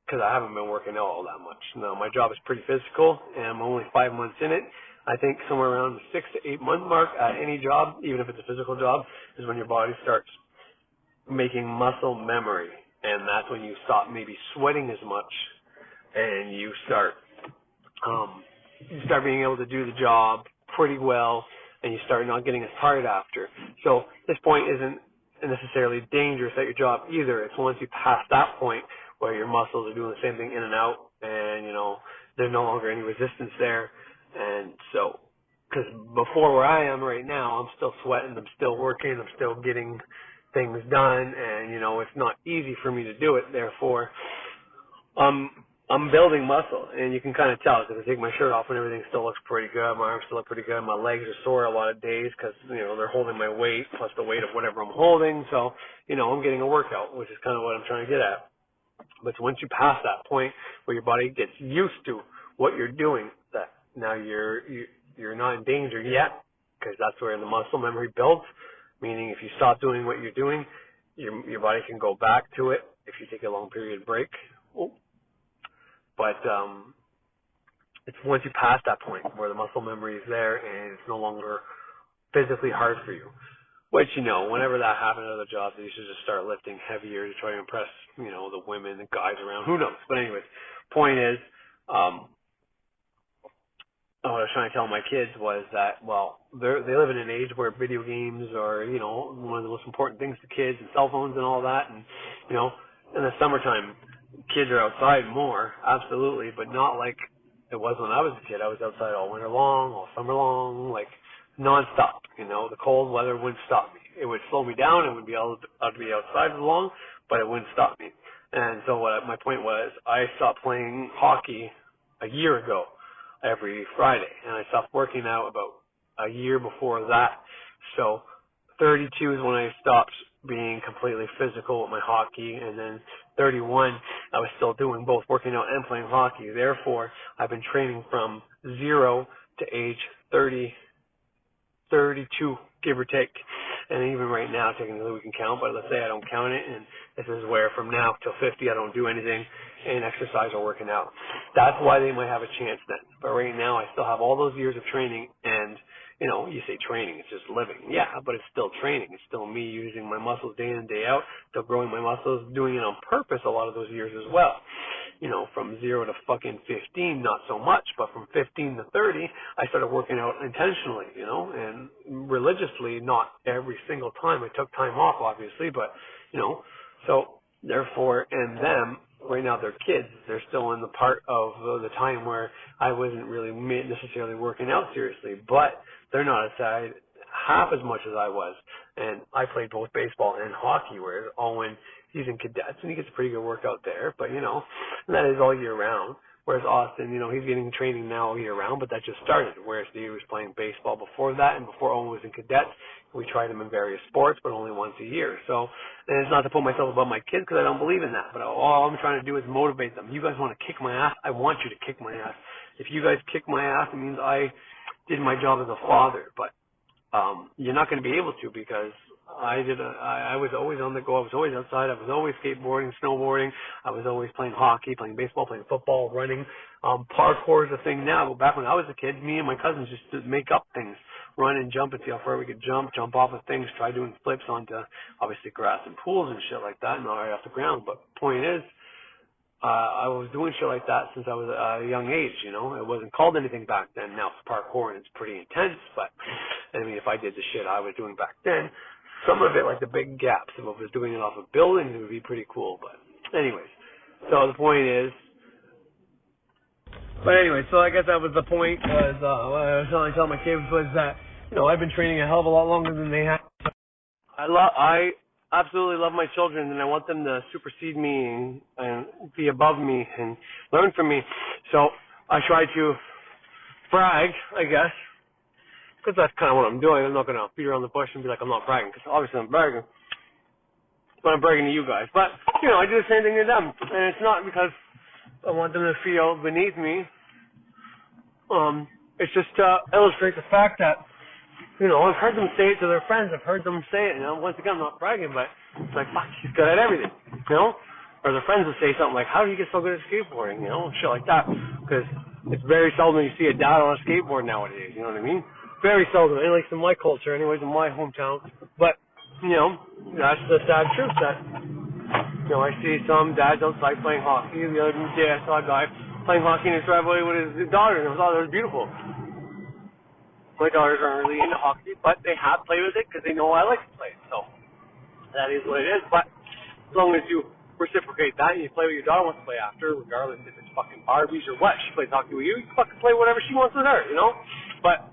Speaker 3: because I haven't been working out all that much. No, my job is pretty physical, and I'm only 5 months in it. I think somewhere around the 6 to 8 month mark at any job, even if it's a physical job, is when your body starts making muscle memory, and that's when you stop maybe sweating as much, and you start being able to do the job pretty well, and you start not getting as tired after. So this point isn't necessarily dangerous at your job either. It's once you pass that point where your muscles are doing the same thing in and out, and there's no longer any resistance there. And so, because before where I am right now, I'm still sweating, I'm still working, I'm still getting things done, and it's not easy for me to do it. Therefore, I'm building muscle, and you can kind of tell because I take my shirt off and everything still looks pretty good. My arms still look pretty good. My legs are sore a lot of days because they're holding my weight plus the weight of whatever I'm holding. So I'm getting a workout, which is kind of what I'm trying to get at. But once you pass that point where your body gets used to what you're doing, that now you're not in danger yet, because that's where the muscle memory builds. Meaning, if you stop doing what you're doing, your body can go back to it if you take a long period break. But it's once you pass that point where the muscle memory is there and it's no longer physically hard for you. Which, whenever that happens at other jobs, you should just start lifting heavier to try to impress, the women, the guys around. Who knows? But anyways, point is, what I was trying to tell my kids was that, they live in an age where video games are, one of the most important things to kids, and cell phones and all that. And, in the summertime, kids are outside more, absolutely, but not like it was when I was a kid. I was outside all winter long, all summer long, like nonstop. The cold weather wouldn't stop me. It would slow me down. It would be able to be outside as long, but it wouldn't stop me. And so my point was, I stopped playing hockey a year ago every Friday, and I stopped working out about a year before that. So 32 is when I stopped being completely physical with my hockey, and then 31, I was still doing both working out and playing hockey. Therefore, I've been training from 0 to age 30, 32, give or take. And even right now, technically we can count, but let's say I don't count it, and this is where from now till 50 I don't do anything in exercise or working out. That's why they might have a chance then. But right now I still have all those years of training, and you say training, it's just living. Yeah, but it's still training. It's still me using my muscles day in, day out, still growing my muscles, doing it on purpose a lot of those years as well. From 0 to fucking 15, not so much, but from 15 to 30, I started working out intentionally, and religiously, not every single time. I took time off, obviously, but, so therefore, and them, right now they're kids. They're still in the part of the time where I wasn't really necessarily working out seriously, but they're not aside half as much as I was. And I played both baseball and hockey, whereas Owen, he's in cadets, and he gets a pretty good workout there, but, and that is all year round. Whereas Austin, he's getting training now all year round, but that just started. Whereas he was playing baseball before that, and before Owen was in cadets, we tried him in various sports, but only once a year. So, and it's not to put myself above my kids, because I don't believe in that, but all I'm trying to do is motivate them. You guys want to kick my ass? I want you to kick my ass. If you guys kick my ass, it means I did my job as a father, but you're not going to be able to, because I was always on the go. I was always outside. I was always skateboarding, snowboarding. I was always playing hockey, playing baseball, playing football, running. Parkour is a thing now, but back when I was a kid, me and my cousins used to make up things, run and jump and see how far we could jump off of things, try doing flips onto, obviously, grass and pools and shit like that, not right off the ground. But point is, I was doing shit like that since I was a young age, It wasn't called anything back then. Now it's parkour, and it's pretty intense, but, if I did the shit I was doing back then, some of it, like the big gaps, if I was doing it off of buildings, it would be pretty cool. But anyways, so the point is, so I guess that was the point, was what I was trying to tell my kids was that, I've been training a hell of a lot longer than they have. I absolutely love my children, and I want them to supersede me and be above me and learn from me. So I try to brag, I guess, because that's kind of what I'm doing. I'm not going to beat around the bush and be like, I'm not bragging, because obviously I'm bragging. But I'm bragging to you guys. But, I do the same thing to them. And it's not because I want them to feel beneath me. It's just to illustrate the fact that, I've heard them say it to their friends. I've heard them say it. Once again, I'm not bragging, but it's like, fuck, he's good at everything. or their friends would say something like, how do you get so good at skateboarding, you know, shit like that, because it's very seldom you see a dad on a skateboard nowadays, you know what I mean? Very seldom, at least in my culture, anyways, in my hometown. But, you know, that's the sad truth that, you know, I see some dads outside playing hockey. The other day I saw a guy playing hockey in his driveway with his daughter, and I thought it was beautiful. My daughters aren't really into hockey, but they have played with it because they know I like to play. So that is what it is. But as long as you reciprocate that and you play what your daughter wants to play after, regardless if it's fucking Barbies or what, she plays hockey with you, you fucking play whatever she wants with her, you know? But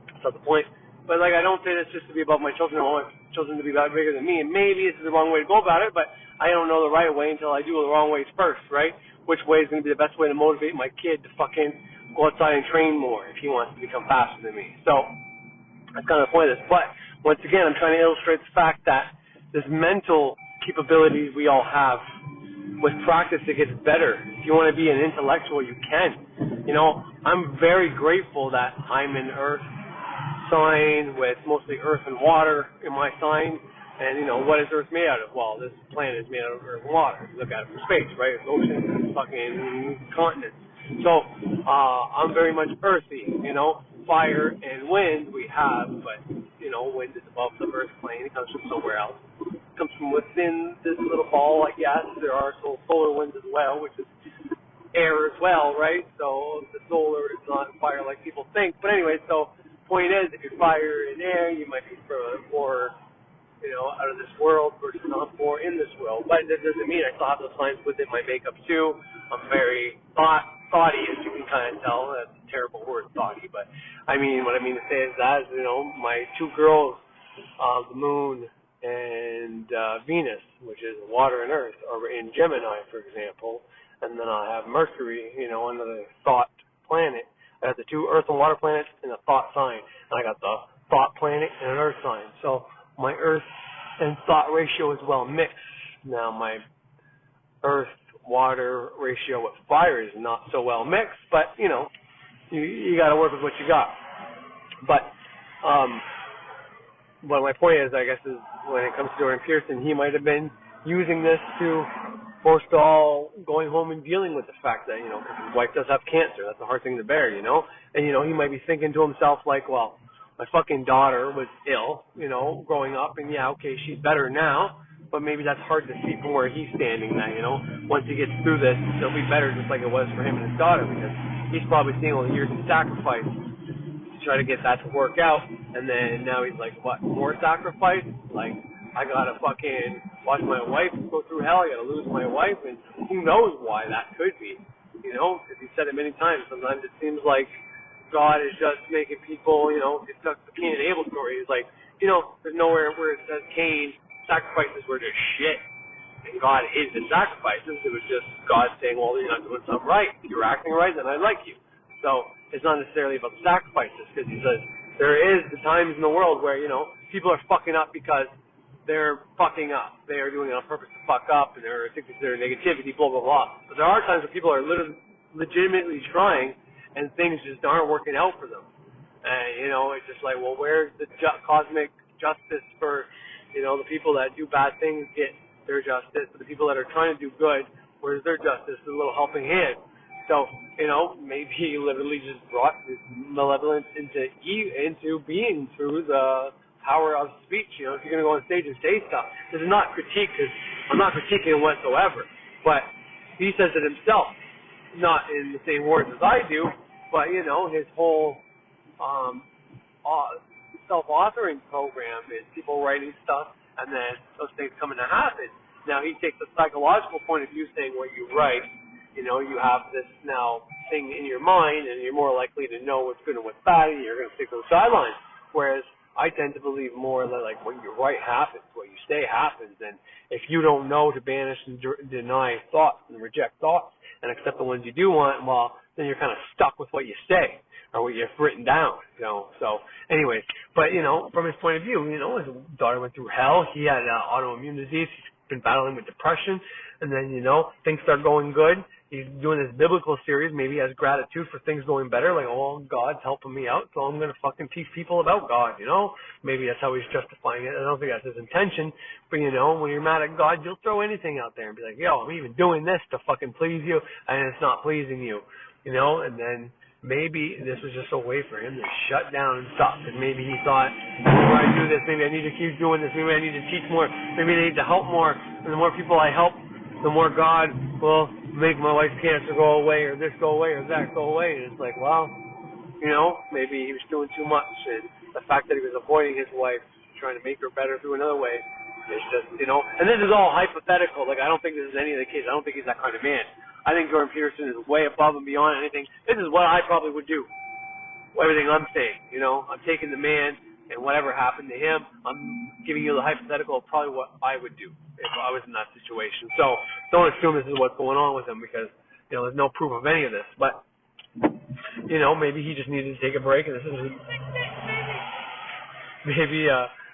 Speaker 3: that's not the point. But, like, I don't say this just to be about my children. I want my children to be that bigger than me. And maybe this is the wrong way to go about it, but I don't know the right way until I do the wrong ways first, right? Which way is going to be the best way to motivate my kid to fucking go outside and train more if he wants to become faster than me. So that's kind of the point of this. But once again, I'm trying to illustrate the fact that this mental capabilities we all have, with practice it gets better. If you want to be an intellectual, you can. You know, I'm very grateful that I'm an earth sign with mostly earth and water in my sign. And, you know, what is Earth made out of? Well, this planet is made out of earth and water. You look at it from space, right? It's oceans, fucking continents. So, I'm very much earthy, you know. Fire and wind we have, but, you know, wind is above the earth plane. It comes from somewhere else. It comes from within this little ball, I guess. There are solar winds as well, which is air as well, right? So, the solar is not fire like people think. But anyway, so, point is, if you're fire and air, you might be more, you know, out of this world versus not more in this world. But that doesn't mean I still have those lines within my makeup too. I'm very thoughty, as you can kind of tell. That's a terrible word, thoughty. But I mean, what I mean to say is that, you know, my two girls, the moon and Venus, which is water and earth, are in Gemini, for example. And then I have Mercury, you know, another thought planet. I got the two earth and water planets in a thought sign. And I got the thought planet and an earth sign. So my earth and thought ratio is well mixed. Now my earth-water ratio with fire is not so well mixed, but, you know, you got to work with what you got. But my point is, I guess, is when it comes to Jordan Pearson, he might have been using this to forestall going home and dealing with the fact that, you know, his wife does have cancer. That's a hard thing to bear, you know? And, you know, he might be thinking to himself, like, well, my fucking daughter was ill, you know, growing up, and yeah, okay, she's better now, but maybe that's hard to see from where he's standing now, you know. Once he gets through this, it'll be better just like it was for him and his daughter, because he's probably seeing all the years of sacrifice to try to get that to work out, and then now he's like, what, more sacrifice? Like, I gotta fucking watch my wife go through hell, I gotta lose my wife, and who knows why that could be, you know, because he said it many times. Sometimes it seems like God is just making people, you know, it's like the Cain and Abel story. It's like, you know, there's nowhere where it says Cain sacrifices were just shit, and God hated the sacrifices. It was just God saying, well, you're not doing something right. If you're acting right, then I like you. So it's not necessarily about the sacrifices, because he says there is the times in the world where, you know, people are fucking up because they're fucking up. They are doing it on purpose to fuck up, and they're addicted to their negativity, blah, blah, blah. But there are times where people are legitimately trying, and things just aren't working out for them. And, you know, it's just like, well, where's the cosmic justice for, you know, the people that do bad things get their justice, but the people that are trying to do good, where's their justice, a little helping hand? So, you know, maybe he literally just brought this malevolence into being through the power of speech. You know, if you're going to go on stage and say stuff, this is not critique, because I'm not critiquing him whatsoever, but he says it himself, not in the same words as I do, but, you know, his whole self-authoring program is people writing stuff and then those things coming to happen. Now, he takes a psychological point of view saying what you write, you know, you have this now thing in your mind and you're more likely to know what's good and what's bad, and you're going to stick those guidelines. Whereas I tend to believe more that, like, what you write happens, what you say happens, and if you don't know to banish and deny thoughts and reject thoughts and accept the ones you do want, well, then you're kind of stuck with what you say or what you've written down, you know. So, anyways, but, you know, from his point of view, you know, his daughter went through hell. He had autoimmune disease. He's been battling with depression. And then, you know, things start going good. he's doing this biblical series. Maybe he has gratitude for things going better. Like, oh, God's helping me out, so I'm going to fucking teach people about God, you know? Maybe that's how he's justifying it. I don't think that's his intention. But, you know, when you're mad at God, you'll throw anything out there and be like, yo, I'm even doing this to fucking please you, and it's not pleasing you, you know? And then maybe this was just a way for him to shut down and stop. And maybe he thought, the more I do this, maybe I need to keep doing this. Maybe I need to teach more. Maybe I need to help more. And the more people I help, the more God will make my wife's cancer go away, or this go away, or that go away. And it's like, well, you know, maybe he was doing too much. And the fact that he was avoiding his wife, trying to make her better through another way, it's just, you know. And this is all hypothetical. Like, I don't think this is any of the case. I don't think he's that kind of man. I think Jordan Peterson is way above and beyond anything. This is what I probably would do. Everything I'm saying, you know. I'm taking the man, and whatever happened to him, I'm giving you the hypothetical of probably what I would do if I was in that situation. So don't assume this is what's going on with him, because, you know, there's no proof of any of this. But, you know, maybe he just needed to take a break, and this is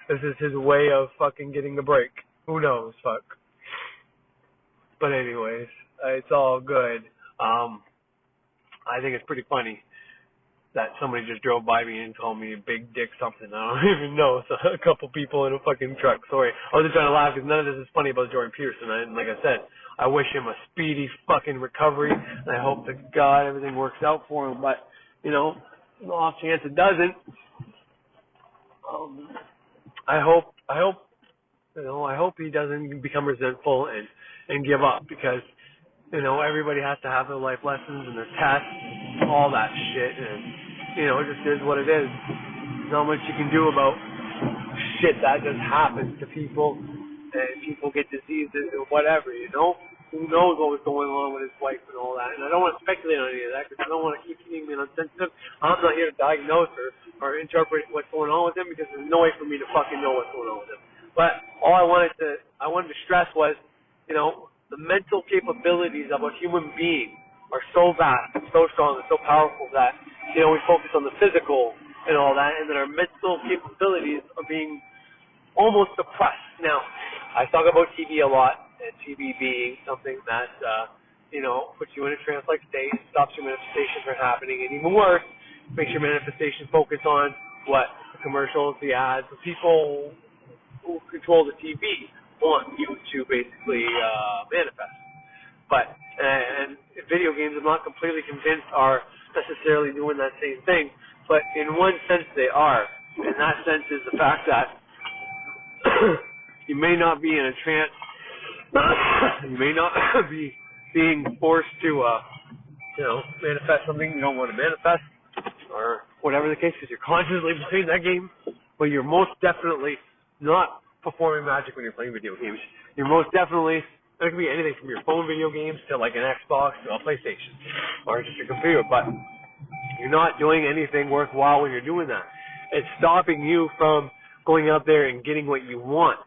Speaker 3: this is his way of fucking getting a break. Who knows? Fuck. But anyways, it's all good. I think it's pretty funny that somebody just drove by me and called me a big dick something. I don't even know. So a couple people in a fucking truck. Sorry. I was just trying to laugh because none of this is funny about Jordan Peterson. And like I said, I wish him a speedy fucking recovery. And I hope to God everything works out for him. But, you know, the off chance it doesn't, I hope he doesn't become resentful and give up, because, you know, everybody has to have their life lessons and their tests, all that shit, and, you know, it just is what it is. There's not much you can do about shit that just happens to people, and people get diseases or whatever, you know? Who knows what was going on with his wife and all that, and I don't want to speculate on any of that, because I don't want to keep being insensitive. I'm not here to diagnose or interpret what's going on with him, because there's no way for me to fucking know what's going on with him. But all I wanted to stress was, you know, the mental capabilities of a human being are so vast and so strong and so powerful that, you know, we focus on the physical and all that, and that our mental capabilities are being almost suppressed. Now, I talk about TV a lot, and TV being something that, you know, puts you in a trance-like state, stops your manifestation from happening, and even worse, makes your manifestation focus on what? The commercials, the ads, the people who control the TV want you to basically manifest. But, and video games, I'm not completely convinced are necessarily doing that same thing, but in one sense they are. And that sense is the fact that you may not be in a trance, you may not be being forced to, you know, manifest something you don't want to manifest, or whatever the case, because you're consciously playing that game, but you're most definitely not performing magic when you're playing video games. You're most definitely, it could be anything from your phone video games to like an Xbox to a PlayStation or just your computer, but you're not doing anything worthwhile when you're doing that. It's stopping you from going out there and getting what you want.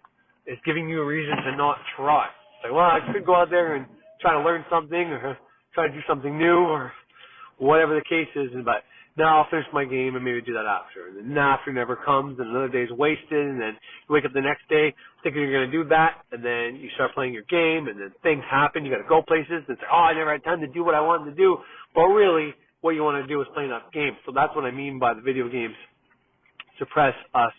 Speaker 3: It's giving you a reason to not try. It's like, well, I could go out there and try to learn something or try to do something new or whatever the case is, but now I'll finish my game and maybe do that after. And then after never comes, and another day's wasted, and then you wake up the next day thinking you're going to do that, and then you start playing your game, and then things happen, you got to go places, and say, oh, I never had time to do what I wanted to do. But really, what you want to do is play enough games. So that's what I mean by the video games suppress us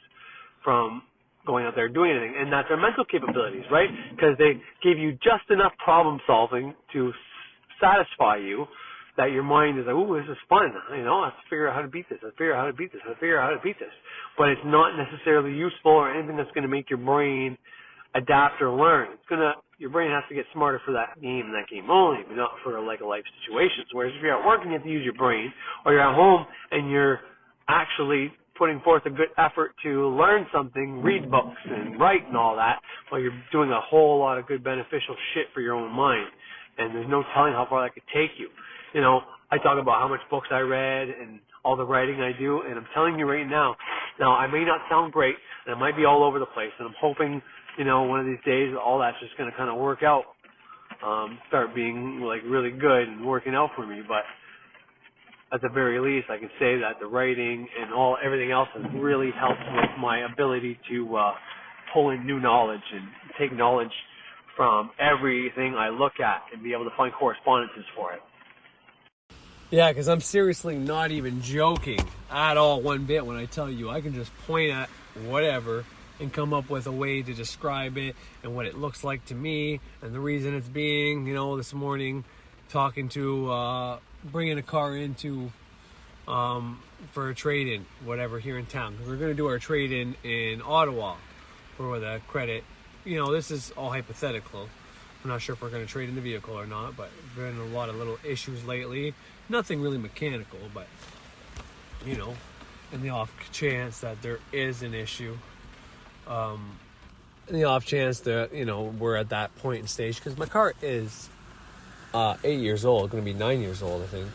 Speaker 3: from going out there and doing anything. And that's our mental capabilities, right? Because they give you just enough problem solving to satisfy you that your mind is like, ooh, this is fun. You know, I have to figure out how to beat this. I have to figure out how to beat this. I have to figure out how to beat this. But it's not necessarily useful or anything that's going to make your brain adapt or learn. Your brain has to get smarter for that game and that game only, but not for like a life situation. Whereas if you're at work and you have to use your brain, or you're at home and you're actually putting forth a good effort to learn something, read books and write and all that, well, you're doing a whole lot of good beneficial shit for your own mind. And there's no telling how far that could take you. You know, I talk about how much books I read and all the writing I do, and I'm telling you right now, I may not sound great, and I might be all over the place, and I'm hoping, you know, one of these days all that's just going to kind of work out, start being, like, really good and working out for me, but at the very least, I can say that the writing and everything else has really helped with my ability to pull in new knowledge and take knowledge from everything I look at and be able to find correspondences for it.
Speaker 2: Yeah, because I'm seriously not even joking at all one bit when I tell you I can just point at whatever and come up with a way to describe it and what it looks like to me and the reason it's being. You know, this morning talking to bringing a car into for a trade-in, whatever, here in town. We're going to do our trade-in in Ottawa for the credit. You know, this is all hypothetical. I'm not sure if we're going to trade in the vehicle or not, but there's been a lot of little issues lately. Nothing really mechanical, but, you know, in the off chance that there is an issue, in the off chance that, you know, we're at that point in stage, because my car is 8 years old, going to be 9 years old, I think.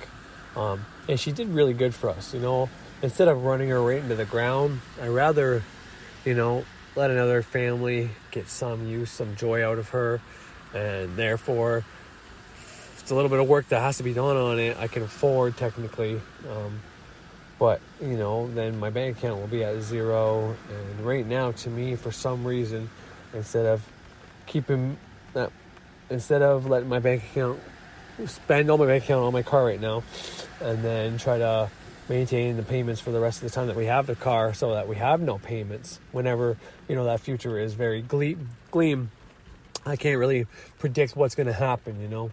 Speaker 2: And she did really good for us, you know. Instead of running her right into the ground, I'd rather, you know, let another family get some use, some joy out of her. And therefore, it's a little bit of work that has to be done on it. I can afford, technically. But, you know, then my bank account will be at zero. And right now, to me, for some reason, instead of letting my bank account, spend all my bank account on my car right now, and then try to maintain the payments for the rest of the time that we have the car, so that we have no payments whenever, you know, that future is very gleam. I can't really predict what's going to happen, you know.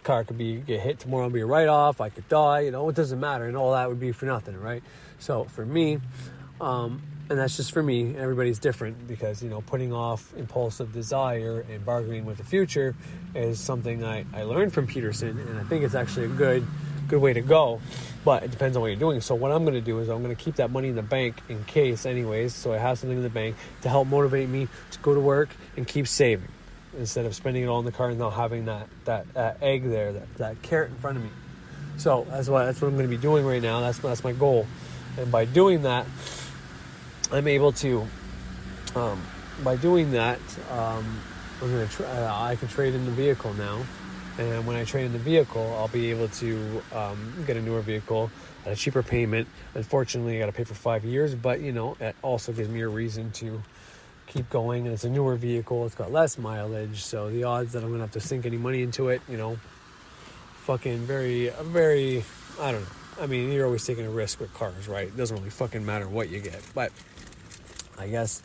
Speaker 2: Car could get hit tomorrow and be a write-off. I could die, you know. It doesn't matter, and all that would be for nothing, right? So for me, and that's just for me, everybody's different, because, you know, putting off impulsive desire and bargaining with the future is something I learned from Peterson, and I think it's actually a good way to go, but it depends on what you're doing. So what I'm going to do is I'm going to keep that money in the bank in case anyways, so I have something in the bank to help motivate me to go to work and keep saving, instead of spending it all in the car and not having that egg there, that carrot in front of me. So that's what I'm going to be doing right now. That's my goal. And by doing that, I'm able to, by doing that, I can trade in the vehicle now. And when I trade in the vehicle, I'll be able to get a newer vehicle at a cheaper payment. Unfortunately, I got to pay for 5 years, but, you know, it also gives me a reason to keep going. And it's a newer vehicle. It's got less mileage. So the odds that I'm going to have to sink any money into it, you know, fucking very, I don't know. I mean, you're always taking a risk with cars, right? It doesn't really fucking matter what you get. But I guess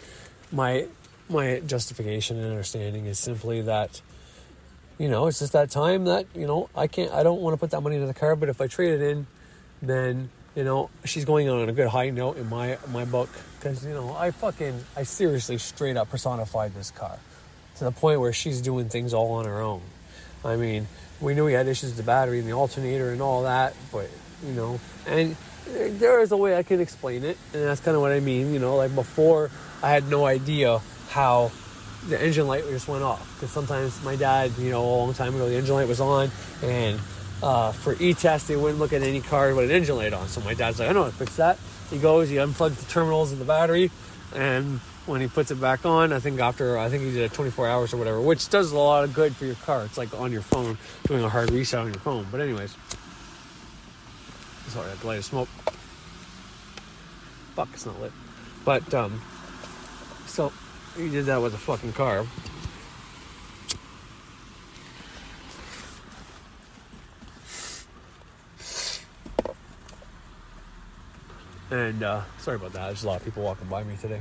Speaker 2: my justification and understanding is simply that, you know, it's just that time that, you know, I don't want to put that money into the car, but if I trade it in, then, you know, she's going on a good high note in my book, because, you know, I seriously straight up personified this car to the point where she's doing things all on her own. I mean, we knew we had issues with the battery and the alternator and all that, but, you know, and there is a way I can explain it, and that's kind of what I mean, you know, like before I had no idea how the engine light just went off, because sometimes my dad, you know, a long time ago, the engine light was on, and for e-test, they wouldn't look at any car with an engine light on, so my dad's like, I know how to fix that. He goes, he unplugs the terminals of the battery, and when he puts it back on, I think he did it 24 hours or whatever, which does a lot of good for your car. It's like on your phone, doing a hard reset on your phone. But anyways, sorry, I had to light a smoke. Fuck, it's not lit. But, so, he did that with a fucking car. And, sorry about that. There's a lot of people walking by me today.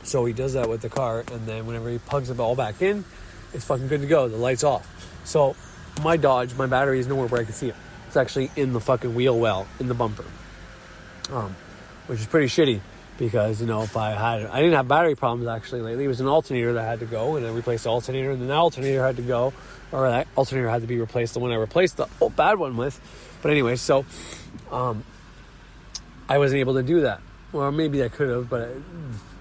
Speaker 2: So he does that with the car, and then whenever he plugs it all back in, it's fucking good to go. The light's off. So my Dodge, my battery is nowhere where I can see it. It's actually in the fucking wheel well, in the bumper. Which is pretty shitty, because, you know, I didn't have battery problems actually lately. It was an alternator that had to go, and I replaced the alternator, and then the alternator had to go, or that alternator had to be replaced, the one I replaced the bad one with. But anyway, so I wasn't able to do that. Well, maybe I could have, but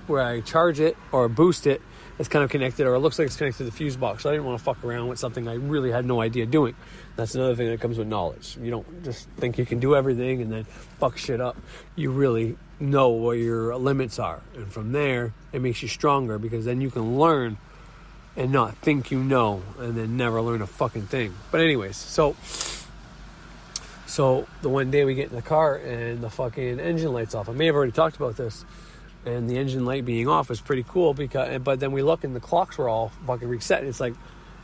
Speaker 2: where I charge it or boost it, it's kind of connected, or it looks like it's connected to the fuse box. So I didn't want to fuck around with something I really had no idea doing. That's another thing that comes with knowledge. You don't just think you can do everything and then fuck shit up. You really know what your limits are. And from there, it makes you stronger, because then you can learn and not think you know, and then never learn a fucking thing. But anyways, so the one day we get in the car and the fucking engine light's off. I may have already talked about this.
Speaker 1: and the engine light being off was pretty cool, but then we look and the clocks were all fucking reset. It's like,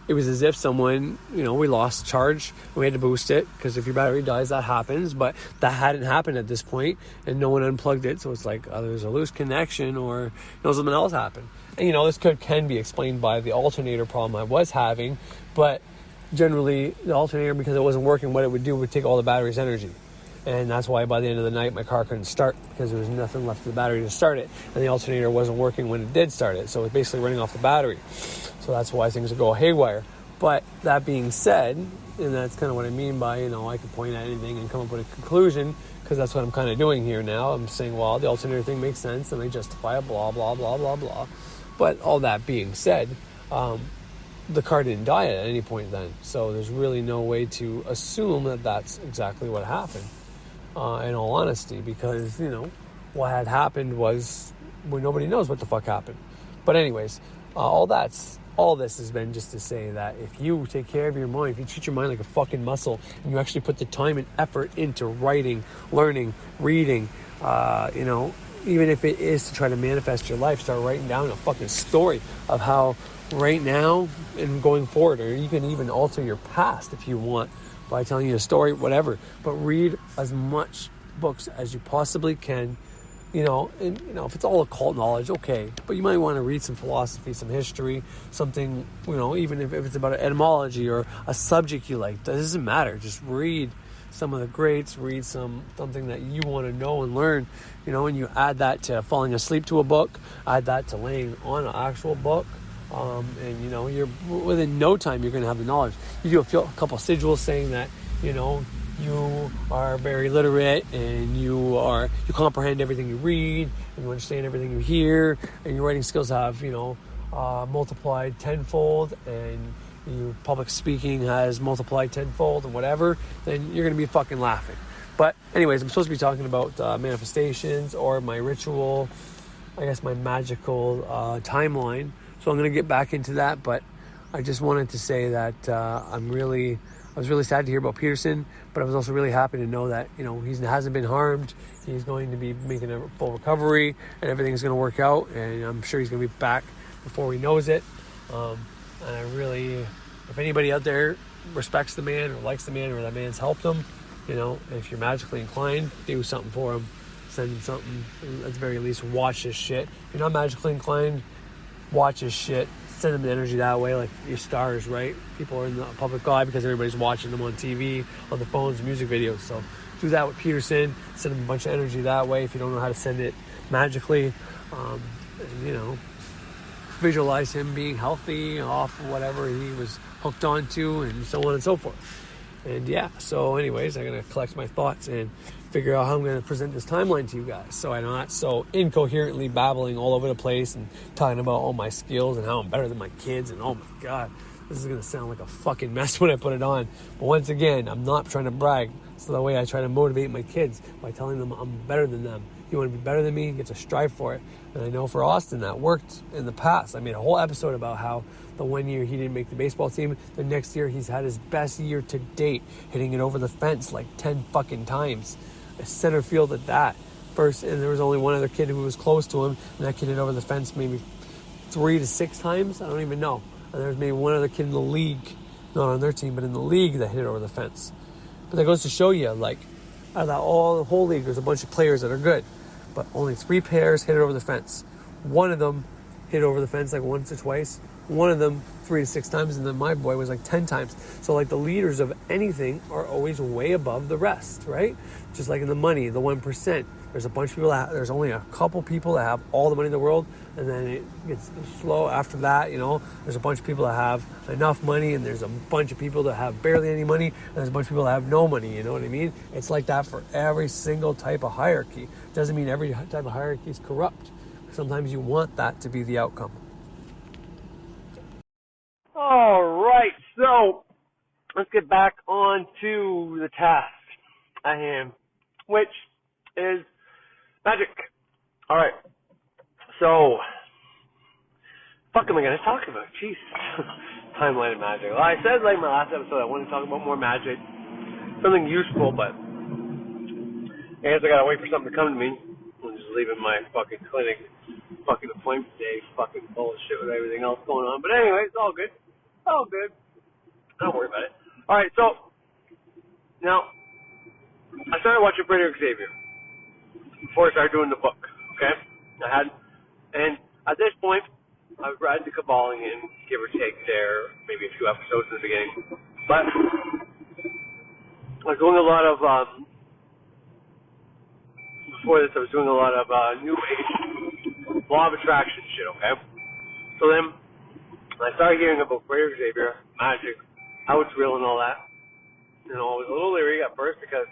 Speaker 1: it was as if someone, we lost charge. We had to boost it, because if your battery dies, that happens. But that hadn't happened at this point, and no one unplugged it. So it's like, there's a loose connection, or something else happened. And this can be explained by the alternator problem I was having. But generally, the alternator, because it wasn't working, what it would do would take all the battery's energy. And that's why by the end of the night, my car couldn't start, because there was nothing left of the battery to start it. And the alternator wasn't working when it did start it. So it was basically running off the battery. So that's why things would go haywire. But that being said, and that's kind of what I mean by, I could point at anything and come up with a conclusion, because that's what I'm kind of doing here now. I'm saying, well, the alternator thing makes sense, and I justify it, blah, blah, blah, blah, blah. But all that being said, the car didn't die at any point then. So there's really no way to assume that that's exactly what happened, in all honesty, because, what had happened was, well, nobody knows what the fuck happened. But anyways, all this has been just to say that if you take care of your mind, if you treat your mind like a fucking muscle, and you actually put the time and effort into writing, learning, reading, even if it is to try to manifest your life, start writing down a fucking story of how right now and going forward, or you can even alter your past if you want by telling you a story, whatever. But read as much books as you possibly can. If it's all occult knowledge, okay. But you might want to read some philosophy, some history, something, even if it's about etymology or a subject you like. That doesn't matter. Just read some of the greats, read something that you want to know and learn, and you add that to falling asleep to a book, add that to laying on an actual book. And you're within no time, you're going to have the knowledge. You do a couple sigils saying that, you are very literate, and you comprehend everything you read, and you understand everything you hear, and your writing skills have, multiplied tenfold, and your public speaking has multiplied tenfold, and whatever, then you're going to be fucking laughing. But anyways, I'm supposed to be talking about manifestations, or my ritual, I guess my magical timeline. So I'm going to get back into that, but I just wanted to say that I was really sad to hear about Peterson, but I was also really happy to know that, he hasn't been harmed. He's going to be making a full recovery, and everything's going to work out, and I'm sure he's going to be back before he knows it. And I really, if anybody out there respects the man or likes the man, or that man's helped him, if you're magically inclined, do something for him. Send him something. At the very least, watch his shit. If you're not magically inclined, watch his shit. Send them the energy that way, like your stars, right? People are in the public eye because everybody's watching them on TV, on the phones, music videos. So do that with Peterson. Send him a bunch of energy that way if you don't know how to send it magically. And, visualize him being healthy off of whatever he was hooked onto, and so on and so forth. And yeah, so anyways, I'm going to collect my thoughts and figure out how I'm going to present this timeline to you guys, so I'm not so incoherently babbling all over the place and talking about all my skills and how I'm better than my kids, and oh my god, this is going to sound like a fucking mess when I put it on. But once again, I'm not trying to brag. So the way I try to motivate my kids by telling them I'm better than them. You want to be better than me, you get to strive for it. And I know for Austin that worked in the past. I made a whole episode about how the one year he didn't make the baseball team, the next year he's had his best year to date, hitting it over the fence like 10 fucking times. A center field at that. First, and there was only one other kid who was close to him, and that kid hit over the fence maybe 3 to 6 times. I don't even know. And there's maybe one other kid in the league, not on their team, but in the league that hit it over the fence. But that goes to show you, like, out of all the whole league, there's a bunch of players that are good, but only 3 pairs hit it over the fence. One of them hit over the fence like once or twice. One of them 3 to 6 times, and then my boy was like 10 times. So like the leaders of anything are always way above the rest, right? Just like in the money, the 1%. There's a bunch of people there's only a couple people that have all the money in the world, and then it gets slow after that, There's a bunch of people that have enough money, and there's a bunch of people that have barely any money, and there's a bunch of people that have no money, you know what I mean? It's like that for every single type of hierarchy. Doesn't mean every type of hierarchy is corrupt. Sometimes you want that to be the outcome. All right, so let's get back on to the task at hand, which is magic. All right, so fuck am I going to talk about? Jesus. Timeline of magic. Well, I said like my last episode I wanted to talk about more magic, something useful, but I guess I got to wait for something to come to me. I'm just leaving my fucking clinic
Speaker 3: fucking appointment today, fucking bullshit with everything else going on. But anyway, it's all good. All good. Don't worry about it. All right, so now I started watching Frederick Xavier before I started doing the book. Okay, and at this point, I've read the Kabbalah in, give or take, there maybe a few episodes in the beginning, but I was doing a lot of before this. I was doing a lot of New Age law of attraction shit. Okay, so then I started hearing about Frederick Xavier, magic, how it's real and all that. You know, I was a little leery at first because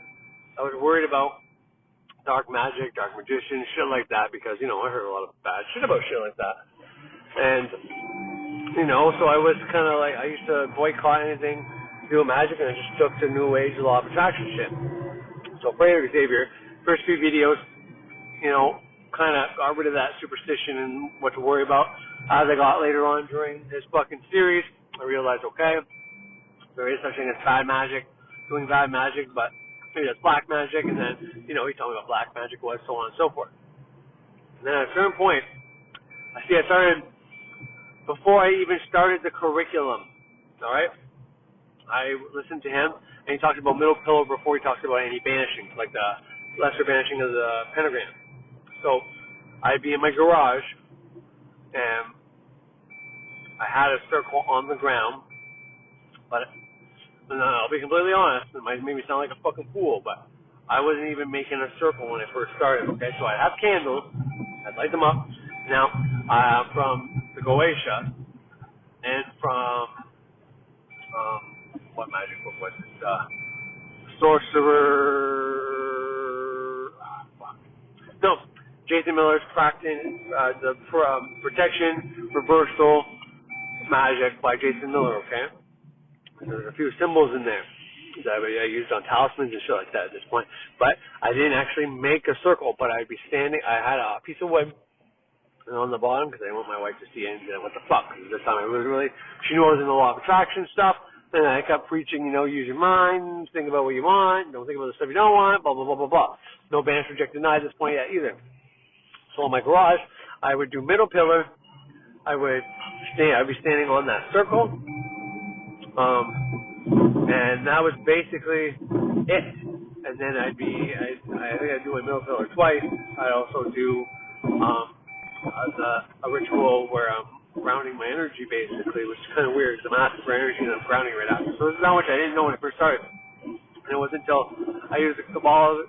Speaker 3: I was worried about dark magic, dark magician, shit like that, because, you know, I heard a lot of bad shit about shit like that. And, you know, so I was kind of like, I used to boycott anything to do with magic, and I just took to New Age law of attraction shit. So Frederick Xavier, first few videos, you know, kind of got rid of that superstition and what to worry about. As I got later on during this fucking series, I realized, okay, there is such thing as bad magic, doing bad magic, but maybe that's black magic, and then, you know, he told me what black magic was, so on and so forth. And then at a certain point, I started, before I even started the curriculum, all right, I listened to him, and he talked about middle pillar before he talked about any banishing, like the lesser banishing of the pentagram. So I'd be in my garage, and I had a circle on the ground, but I'll be completely honest, it might make me sound like a fucking fool, but I wasn't even making a circle when I first started, okay? So I'd have candles, I'd light them up. Now, from the Goetia, and from, what magic book was it? Sorcerer, no, Jason Miller's practicing the protection, reversal, magic by Jason Miller, okay? There's a few symbols in there that I used on talismans and shit like that at this point. But I didn't actually make a circle, but I'd be standing, I had a piece of wood on the bottom because I didn't want my wife to see it and what the fuck. This time I was really, she knew I was in the law of attraction stuff, and I kept preaching, you know, use your mind, think about what you want, don't think about the stuff you don't want, blah, blah, blah, blah, blah. No banish, reject, deny at this point yet either. So in my garage, I would do middle pillar, I'd be standing on that circle, and that was basically it. And then I think I'd do my middle pillar twice. I'd also do a ritual where I'm grounding my energy, basically, which is kind of weird because I'm asking for energy and I'm grounding right after. So this is how much I didn't know when I first started. And it wasn't until I used the Kabbalah,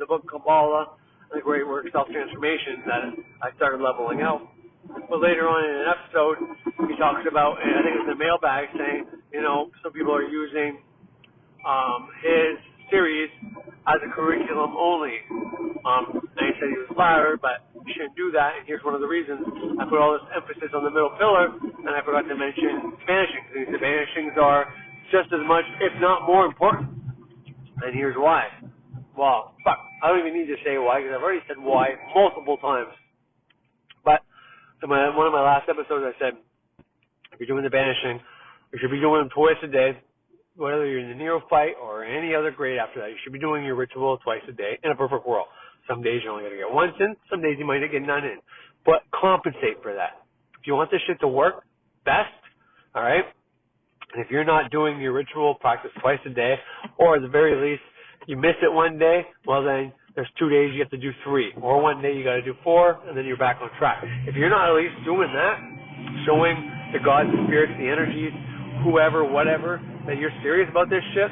Speaker 3: the book Kabbalah, and the Great Work Self-Transformation that I started leveling out. But later on in an episode, he talks about, and I think it was in the mailbag, saying, you know, some people are using his series as a curriculum only. And he said he was flattered, but you shouldn't do that, and here's one of the reasons. I put all this emphasis on the middle pillar, and I forgot to mention banishings. And the banishings are just as much, if not more important. And here's why. Well, fuck, I don't even need to say why, because I've already said why multiple times. But in one of my last episodes, I said, if you're doing the banishing, you should be doing them twice a day, whether you're in the NEOPHYTE or any other grade after that. You should be doing your ritual twice a day in a perfect world. Some days you're only going to get once in, some days you might get none in. But compensate for that. If you want this shit to work best, all right, and if you're not doing your ritual practice twice a day, or at the very least, you miss it one day, well then, there's 2 days you have to do 3, or one day you got to do 4, and then you're back on track. If you're not at least doing that, showing the gods, the spirits, the energies, whoever, whatever, that you're serious about this shit,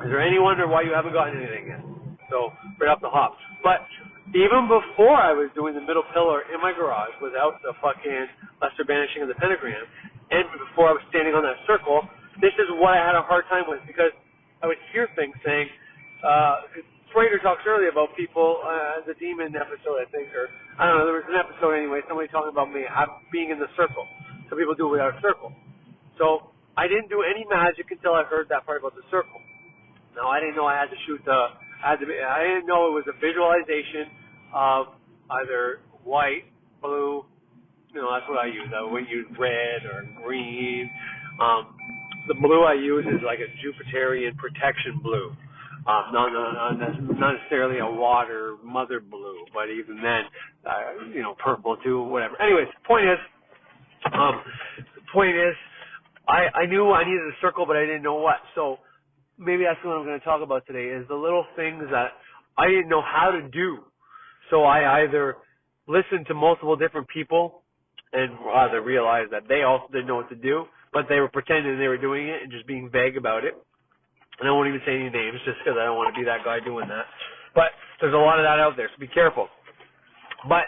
Speaker 3: is there any wonder why you haven't gotten anything yet? So, right off the hop. But even before I was doing the middle pillar in my garage without the fucking lesser banishing of the pentagram, and before I was standing on that circle, this is what I had a hard time with, because I would hear things saying, Schrader talks earlier about people, the demon episode, I think, or I don't know, there was an episode anyway, somebody talking about me being in the circle. Some people do it without a circle. So I didn't do any magic until I heard that part about the circle. Now, I didn't know I had to shoot I didn't know it was a visualization of either white, blue, you know, that's what I use. I wouldn't use red or green. The blue I use is like a Jupiterian protection blue. Not necessarily a water mother blue. but even then, purple too, whatever. Anyways, point is, I knew I needed a circle, but I didn't know what. So maybe that's what I'm going to talk about today, is the little things that I didn't know how to do. So I either listened to multiple different people and either realized that they also didn't know what to do, but they were pretending they were doing it and just being vague about it. And I won't even say any names just because I don't want to be that guy doing that. But there's a lot of that out there, so be careful. But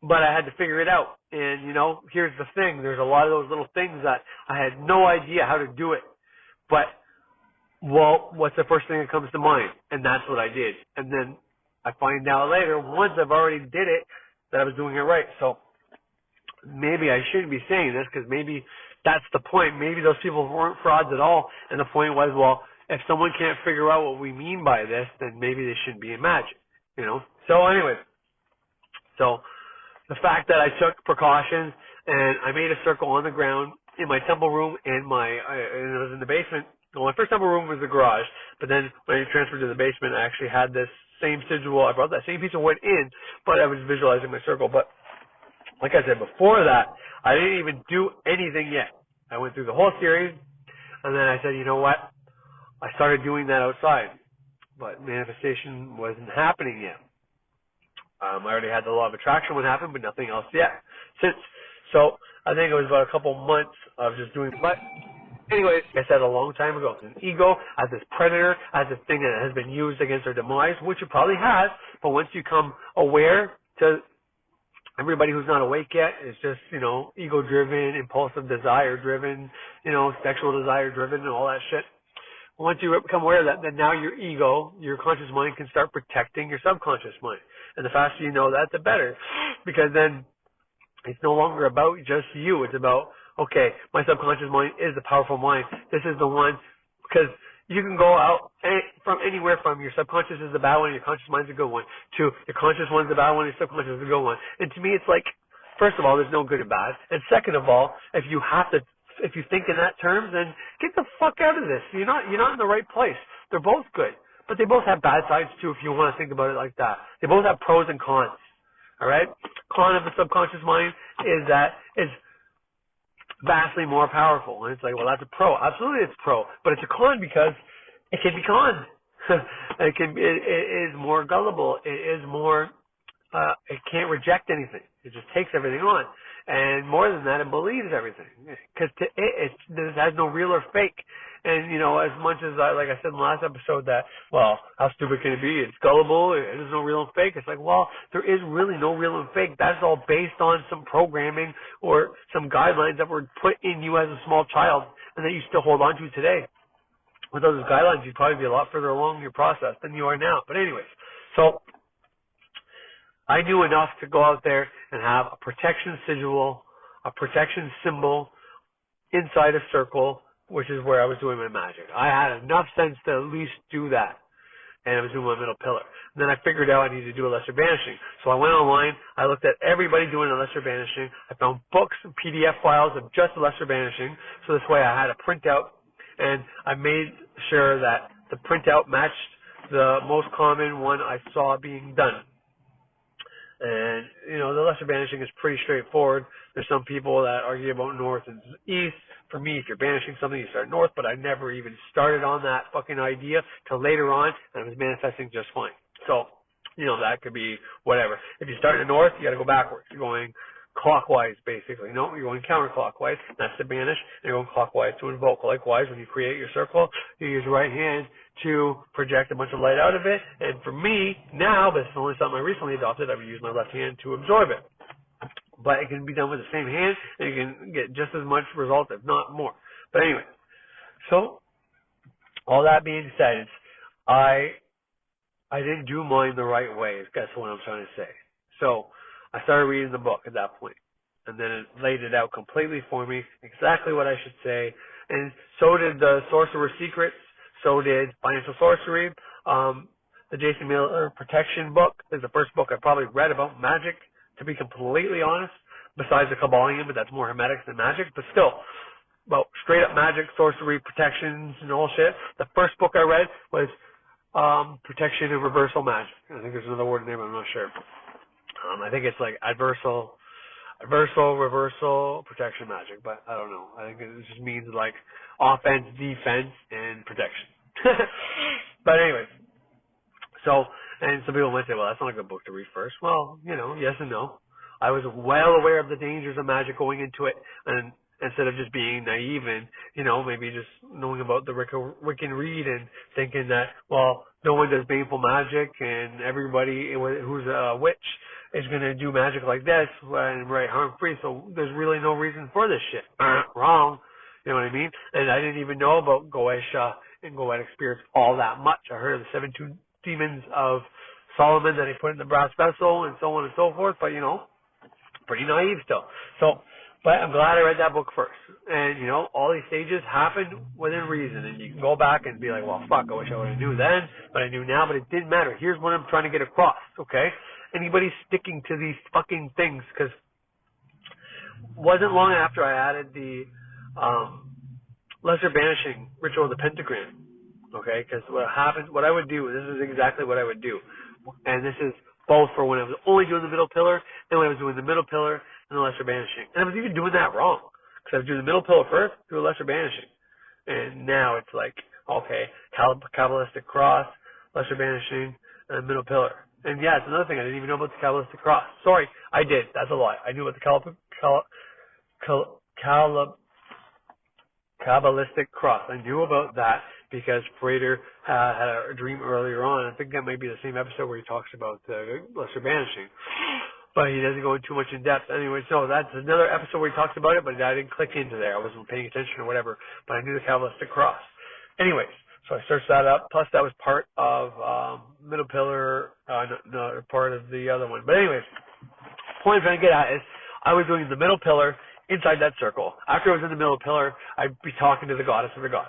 Speaker 3: but I had to figure it out. And, here's the thing. There's a lot of those little things that I had no idea how to do it. But, what's the first thing that comes to mind? And that's what I did. And then I find out later, once I've already did it, that I was doing it right. So maybe I shouldn't be saying this because maybe that's the point. Maybe those people weren't frauds at all. And the point was, if someone can't figure out what we mean by this, then maybe they shouldn't be in magic, So anyways, the fact that I took precautions and I made a circle on the ground in my temple room and it was in the basement. Well, my first temple room was the garage, but then when I transferred to the basement, I actually had this same sigil. I brought that same piece of wood in, but I was visualizing my circle. But like I said, before that, I didn't even do anything yet. I went through the whole series, and then I said, you know what? I started doing that outside, but manifestation wasn't happening yet. I already had the law of attraction would happen, but nothing else yet since. So I think it was about a couple months of just doing. But anyways, like I said a long time ago, an ego as this predator, as this thing that has been used against our demise, which it probably has. But once you come aware to everybody who's not awake yet, it's just, ego-driven, impulsive desire-driven, sexual desire-driven and all that shit. Once you become aware of that, then now your ego, your conscious mind, can start protecting your subconscious mind. And the faster you know that, the better. Because then it's no longer about just you. It's about, okay, my subconscious mind is the powerful mind. This is the one. Because you can go out from anywhere from your subconscious is the bad one, your conscious mind's a good one, to your conscious one's the bad one, your subconscious is the good one. And to me, it's like, first of all, there's no good and bad. And second of all, if you think in that terms, then get the fuck out of this. You're not in the right place. They're both good. But they both have bad sides too if you want to think about it like that. They both have pros and cons. Alright? Con of the subconscious mind is that it's vastly more powerful. And it's like, well, that's a pro. Absolutely it's pro. But it's a con because it can be conned. It is more gullible. It is more, it can't reject anything. It just takes everything on. And more than that, it believes everything. Because it has no real or fake. And, as much as like I said in the last episode that, how stupid can it be? It's gullible. There's no real and fake. It's like, there is really no real and fake. That's all based on some programming or some guidelines that were put in you as a small child and that you still hold on to today. Without those guidelines, you'd probably be a lot further along in your process than you are now. But anyways, so I knew enough to go out there and have a protection sigil, a protection symbol inside a circle, which is where I was doing my magic. I had enough sense to at least do that. And I was doing my middle pillar. And then I figured out I needed to do a lesser banishing. So I went online, I looked at everybody doing a lesser banishing. I found books and PDF files of just a lesser banishing. So this way I had a printout, and I made sure that the printout matched the most common one I saw being done. And, the lesser banishing is pretty straightforward. There's some people that argue about north and east. For me, if you're banishing something, you start north, but I never even started on that fucking idea till later on, and it was manifesting just fine. So, that could be whatever. If you start in the north, you gotta go backwards. You're going clockwise, basically. No, you're going counterclockwise. That's to banish, and you're going clockwise to invoke. Likewise, when you create your circle, you use your right hand to project a bunch of light out of it. And for me, now, this is only something I recently adopted, I would use my left hand to absorb it. But it can be done with the same hand, and you can get just as much result, if not more. But anyway, so all that being said, I didn't do mine the right way. That's what I'm trying to say. So I started reading the book at that point, and then it laid it out completely for me, exactly what I should say. And so did the Sorcerer's Secrets. So did Financial Sorcery. The Jason Miller Protection book is the first book I probably read about magic, to be completely honest, besides the KABBALAH, but that's more hermetics than magic. But still, about straight up magic, sorcery, protections, and all shit. The first book I read was protection and reversal magic. I think there's another word in there, but I'm not sure. I think it's like reversal, protection magic, but I don't know. I think it just means like offense, defense, and protection. But anyways, so, and some people might say, well, that's not a good book to read first. Well, yes and no. I was well aware of the dangers of magic going into it, and instead of just being naive and, maybe just knowing about the Wiccan Reed and thinking that, well, no one does baneful magic and everybody who's a witch is going to do magic like this and harm-free, so there's really no reason for this shit. Wrong. You know what I mean? And I didn't even know about Goetia and Goetic spirits all that much. I heard of the 7 demons of Solomon that he put in the brass vessel and so on and so forth, but, pretty naive still. So, but I'm glad I read that book first. And, all these stages happened within reason. And you can go back and be like, well, fuck, I wish I would have knew then, but I knew now, but it didn't matter. Here's what I'm trying to get across, okay? Anybody sticking to these fucking things, because wasn't long after I added the lesser banishing ritual of the pentagram, okay? Because what I would do, this is exactly what I would do. And this is both for when I was only doing the middle pillar and when I was doing the middle pillar and the lesser banishing. And I was even doing that wrong, because I was doing the middle pillar first, do a lesser banishing. And now it's like, okay, Kabbalistic cross, lesser banishing, and middle pillar. And yeah, it's another thing. I didn't even know about the Kabbalistic cross. Sorry, I did. That's a lie. I knew about the Kabbalistic cross. I knew about that because Frater had a dream earlier on. I think that might be the same episode where he talks about lesser banishing. But he doesn't go into too much in depth. Anyway, so that's another episode where he talks about it, but I didn't click into there. I wasn't paying attention or whatever, but I knew the Kabbalistic cross. Anyways, so I searched that up. Plus, that was part of middle pillar, part of the other one. But anyways, the point I'm trying to get at is I was doing the middle pillar inside that circle. After I was in the middle pillar, I'd be talking to the goddess of the god.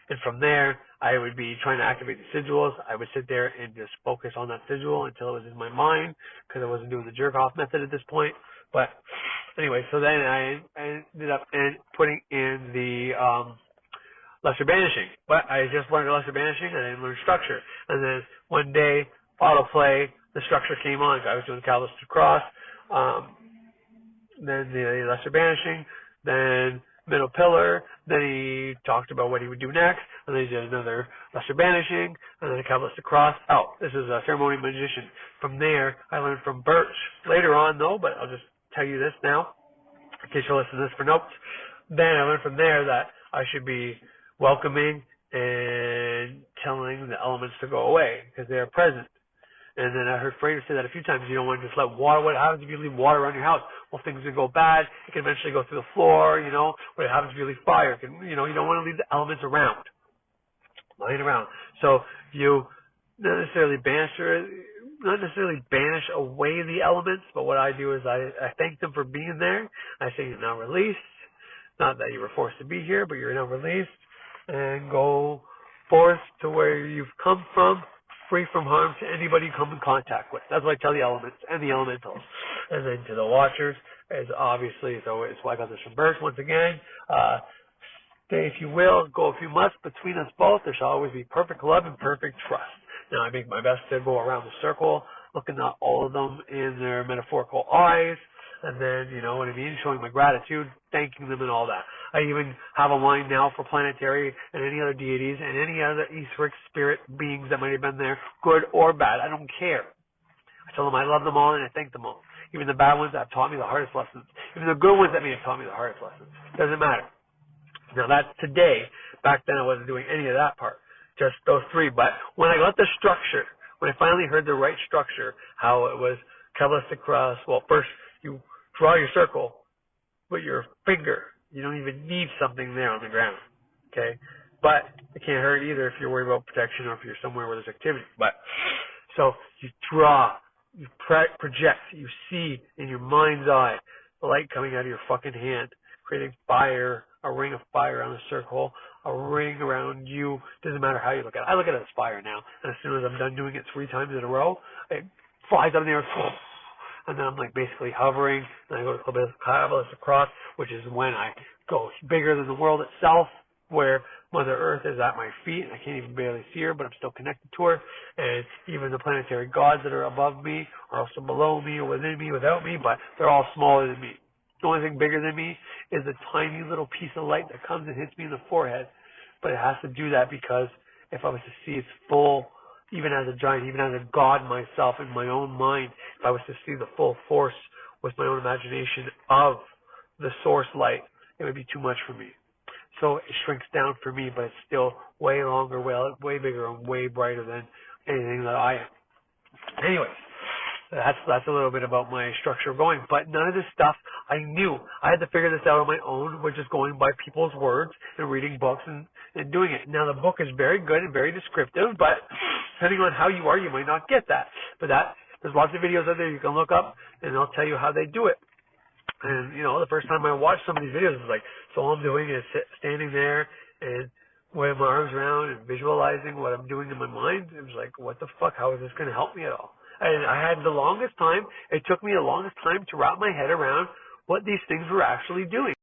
Speaker 3: And from there, I would be trying to activate the sigils. I would sit there and just focus on that sigil until it was in my mind, because I wasn't doing the jerk-off method at this point. But anyway, so then I ended up putting in the lesser banishing. But I just learned lesser banishing, and I didn't learn structure. And then one day, autoplay, the structure came on. I was doing Kabbalistic cross, then the lesser banishing, then middle pillar, then he talked about what he would do next, and then he did another lesser banishing, and then a Kabbalistic cross. Oh, this is a ceremonial magician. From there, I learned from Birch. Later on, though, but I'll just tell you this now, in case you're listening to this for notes. Then I learned from there that I should be welcoming and telling the elements to go away, because they are present. And then I heard Frater say that a few times. You don't want to just let water. What happens if you leave water around your house? Well, things can go bad. It can eventually go through the floor. What happens if you leave fire? You don't want to leave the elements lying around. So you not necessarily banish away the elements, but what I do is I thank them for being there. I say you're now released. Not that you were forced to be here, but you're now released, and go forth to where you've come from, free from harm to anybody you come in contact with. That's what I tell the elements and the elementals. And then to the watchers, is obviously, so it's why I got this from Birch once again. Stay, if you will, go if you must, between us both. There shall always be perfect love and perfect trust. Now, I make my best to go around the circle, looking at all of them in their metaphorical eyes, and then, you know what I mean, showing my gratitude, thanking them and all that. I even have a line now for planetary and any other deities and any other etheric spirit beings that might have been there, good or bad. I don't care. I tell them I love them all and I thank them all. Even the bad ones that have taught me the hardest lessons. Even the good ones that may have taught me the hardest lessons. Doesn't matter. Now that's today. Back then I wasn't doing any of that part. Just those three. But when I got the structure, when I finally heard the right structure, how it was Kabbalistic cross, well, first you draw your circle with your finger. You don't even need something there on the ground. Okay? But it can't hurt either if you're worried about protection or if you're somewhere where there's activity. But so you draw, you project, you see in your mind's eye the light coming out of your fucking hand, creating fire, a ring of fire on the circle, a ring around you. Doesn't matter how you look at it. I look at it as fire now, and as soon as I'm done doing it 3 times in a row, it flies up in the air, and then I'm like basically hovering, and I go to Kabbalistic cross, which is when I go bigger than the world itself,
Speaker 1: where Mother Earth is at my feet, and I can't even barely see her, but I'm still connected to her. And even the planetary gods that are above me are also below me or within me, without me, but they're all smaller than me. The only thing bigger than me is a tiny little piece of light that comes and hits me in the forehead. But it has to do that because if I was to see its full, even as a giant, even as a god myself in my own mind, if I was to see the full force with my own imagination of the source light, it would be too much for me. So it shrinks down for me, but it's still way longer, way bigger, and way brighter than anything that I am. Anyways, that's a little bit about my structure going. But none of this stuff I knew. I had to figure this out on my own, which is going by people's words and reading books and doing it. Now, the book is very good and very descriptive, but depending on how you are, you might not get that. But there's lots of videos out there you can look up, and they'll tell you how they do it. And, the first time I watched some of these videos, it was like, so all I'm doing is standing there and waving my arms around and visualizing what I'm doing in my mind. It was like, what the fuck? How is this going to help me at all? And I had the longest time, it took me the longest time to wrap my head around what these things were actually doing.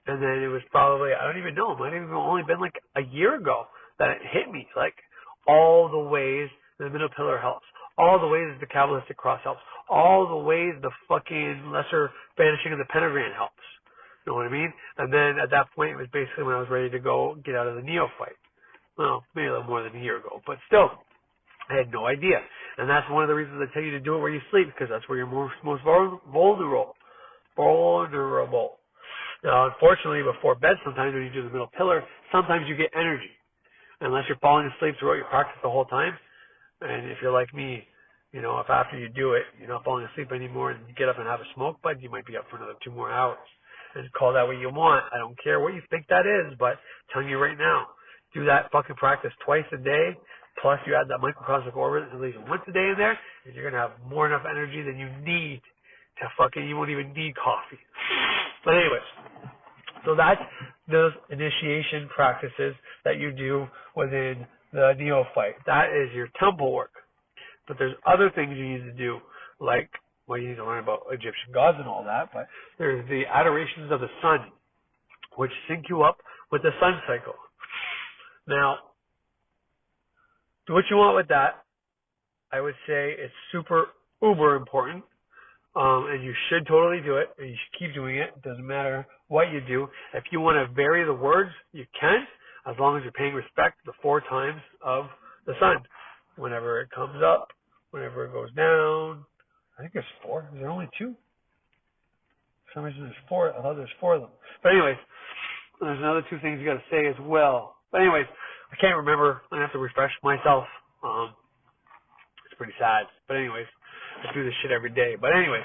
Speaker 1: And then it was probably, I don't even know, it might have only been like a year ago that it hit me. Like, all the ways the middle pillar helps, all the ways the Kabbalistic cross helps, all the ways the fucking lesser banishing of the pentagram helps. You know what I mean? And then at that point, it was basically when I was ready to go get out of the NEOPHYTE. Well, maybe a little more than a year ago, but still, I had no idea. And that's one of the reasons I tell you to do it where you sleep, because that's where you're most vulnerable. Now, unfortunately, before bed, sometimes when you do the middle pillar, sometimes you get energy. Unless you're falling asleep throughout your practice the whole time. And if you're like me, if after you do it, you're not falling asleep anymore and you get up and have a smoke bud, you might be up for another 2 more hours. And call that what you want. I don't care what you think that is, but I'm telling you right now, do that fucking practice twice a day, plus you add that microcosmic orbit at least once a day in there, and you're going to have more enough energy than you need to you won't even need coffee. But anyways, so that's those initiation practices that you do within the neophyte. That is your temple work. But there's other things you need to do, like, well, you need to learn about Egyptian gods and all that, but there's the adorations of the sun, which sync you up with the sun cycle. Now, do what you want with that. I would say it's super, uber important, and you should totally do it, and you should keep doing it. It doesn't matter what you do. If you want to vary the words, you can, as long as you're paying respect to the 4 times of the sun. Whenever it comes up, whenever it goes down. I think there's 4. Is there only 2? For some reason there's 4. I thought there's 4 of them. But anyways, there's another 2 things you got to say as well. But anyways, I can't remember. I'm going to have to refresh myself. It's pretty sad. But anyways, I do this shit every day. But anyways,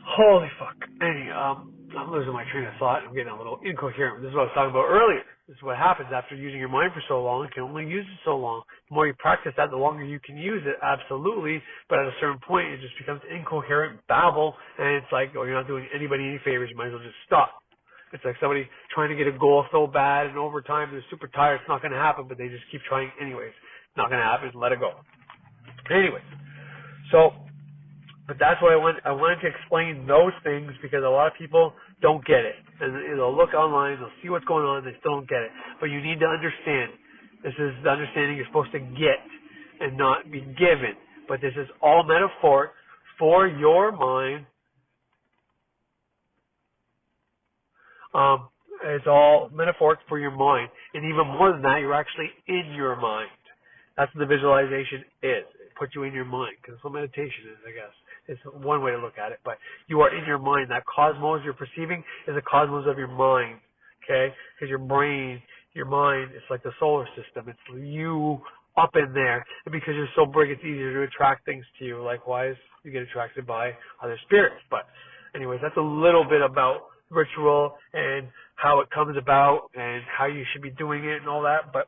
Speaker 1: holy fuck. I'm losing my train of thought. I'm getting a little incoherent. This is what I was talking about earlier. This is what happens after using your mind for so long. You can only use it so long. The more you practice that, the longer you can use it, absolutely. But at a certain point, it just becomes incoherent babble, and it's like, you're not doing anybody any favors. You might as well just stop. It's like somebody trying to get a goal so bad, and over time, they're super tired. It's not going to happen, but they just keep trying anyways. It's not going to happen. Let it go. Anyways, but that's what I wanted to explain those things, because a lot of people don't get it. And they'll look online, they'll see what's going on, they still don't get it. But you need to understand. This is the understanding you're supposed to get and not be given. But this is all metaphoric for your mind. It's all metaphoric for your mind. And even more than that, you're actually in your mind. That's what the visualization is. It puts you in your mind, because that's what meditation is, I guess. It's one way to look at it, but you are in your mind. That cosmos you're perceiving is a cosmos of your mind, okay? Because your brain, your mind, it's like the solar system. It's you up in there. And because you're so big, it's easier to attract things to you. Likewise, you get attracted by other spirits. But anyways, that's a little bit about ritual and how it comes about and how you should be doing it and all that. But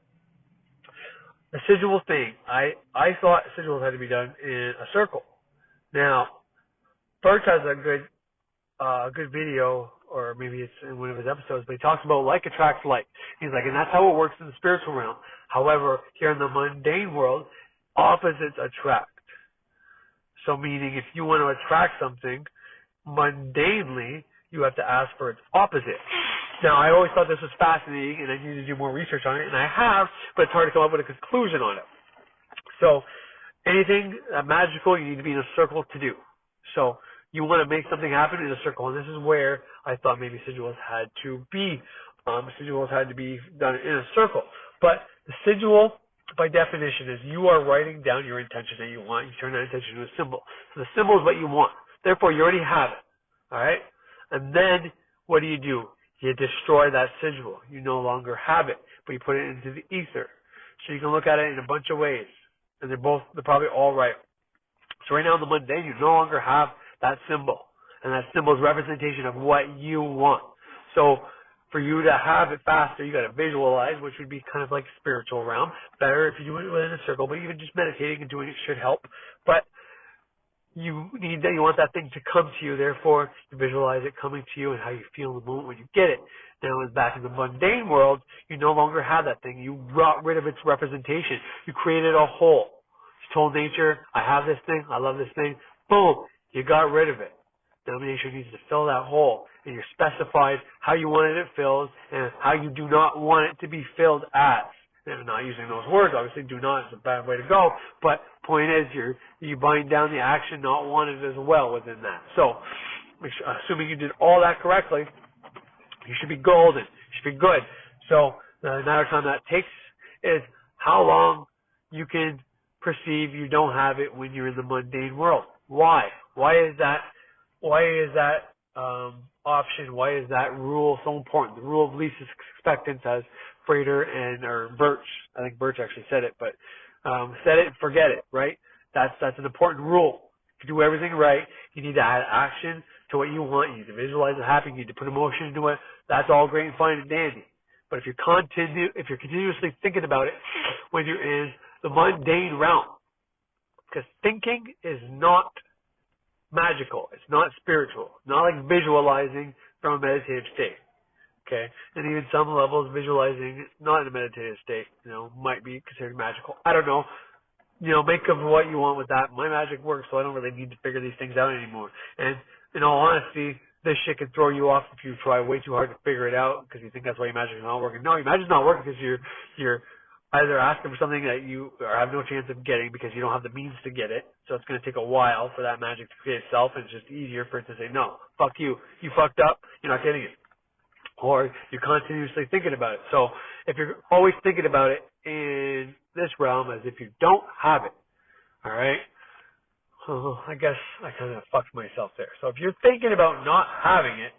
Speaker 1: the sigil thing, I thought sigils had to be done in a circle. Now, Burke has a good video, or maybe it's in one of his episodes, but he talks about like attracts like. He's like, and that's how it works in the spiritual realm. However, here in the mundane world, opposites attract. So meaning if you want to attract something, mundanely, you have to ask for its opposite.
Speaker 3: Now, I always thought this was fascinating, and I needed to do more research on it, and I have, but it's hard to come up with a conclusion on it. So, anything magical, you need to be in a circle to do. So, you want to make something happen in a circle, and this is where I thought maybe sigils had to be. Sigils had to be done in a circle. But the sigil, by definition, is you are writing down your intention that you want. You turn that intention into a symbol. So the symbol is what you want. Therefore, you already have it. All right? And then, what do? You destroy that sigil. You no longer have it, but you put it into the ether. So you can look at it in a bunch of ways, and they're probably all right. So right now in the mundane, you no longer have that symbol, and that symbol is representation of what you want. So for you to have it faster, you got to visualize, which would be kind of like spiritual realm. Better if you do it within a circle, but even just meditating and doing it should help. But you want that thing to come to you, therefore you visualize it coming to you and how you feel in the moment when you get it. Now, back in the mundane world, you no longer have that thing. You got rid of its representation. You created a hole. You told nature, I have this thing, I love this thing. Boom, you got rid of it. Now nature needs to fill that hole, and you're specified how you wanted it filled and how you do not want it to be filled as. And I'm not using those words, obviously. Do not is a bad way to go, but point is you bind down the action not wanted as well within that. So, assuming you did all that correctly, you should be golden. You should be good. So the matter of time that takes is how long you can perceive you don't have it when you're in the mundane world. Why? Why is that option? Why is that rule so important? The rule of least expectance, as Frater or Birch, I think Birch actually said it, but said it and forget it, right? That's an important rule. If you do everything right, you need to add action to what you want. You need to visualize it happening. You need to put emotion into it. That's all great and fine and dandy. But if you're continuously thinking about it when you're in the mundane realm, because thinking is not magical. It's not spiritual. Not like visualizing from a meditative state. Okay? And even some levels, visualizing not in a meditative state, might be considered magical. I don't know. Make of what you want with that. My magic works, so I don't really need to figure these things out anymore. And in all honesty, this shit can throw you off if you try way too hard to figure it out because you think that's why your magic is not working. No, your magic's not working because you're either asking for something that you have no chance of getting because you don't have the means to get it. So it's going to take a while for that magic to create itself, and it's just easier for it to say, no, fuck you. You fucked up. You're not getting it. Or you're continuously thinking about it. So if you're always thinking about it in this realm as if you don't have it, all right, I guess I kind of fucked myself there. So if you're thinking about not having it,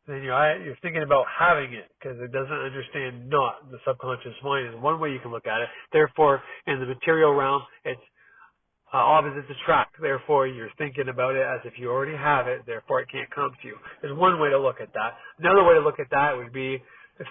Speaker 3: then you're thinking about having it because it doesn't understand not. The subconscious mind is one way you can look at it. Therefore, in the material realm, it's opposites attract. Therefore, you're thinking about it as if you already have it. Therefore, it can't come to you. There's one way to look at that. Another way to look at that would be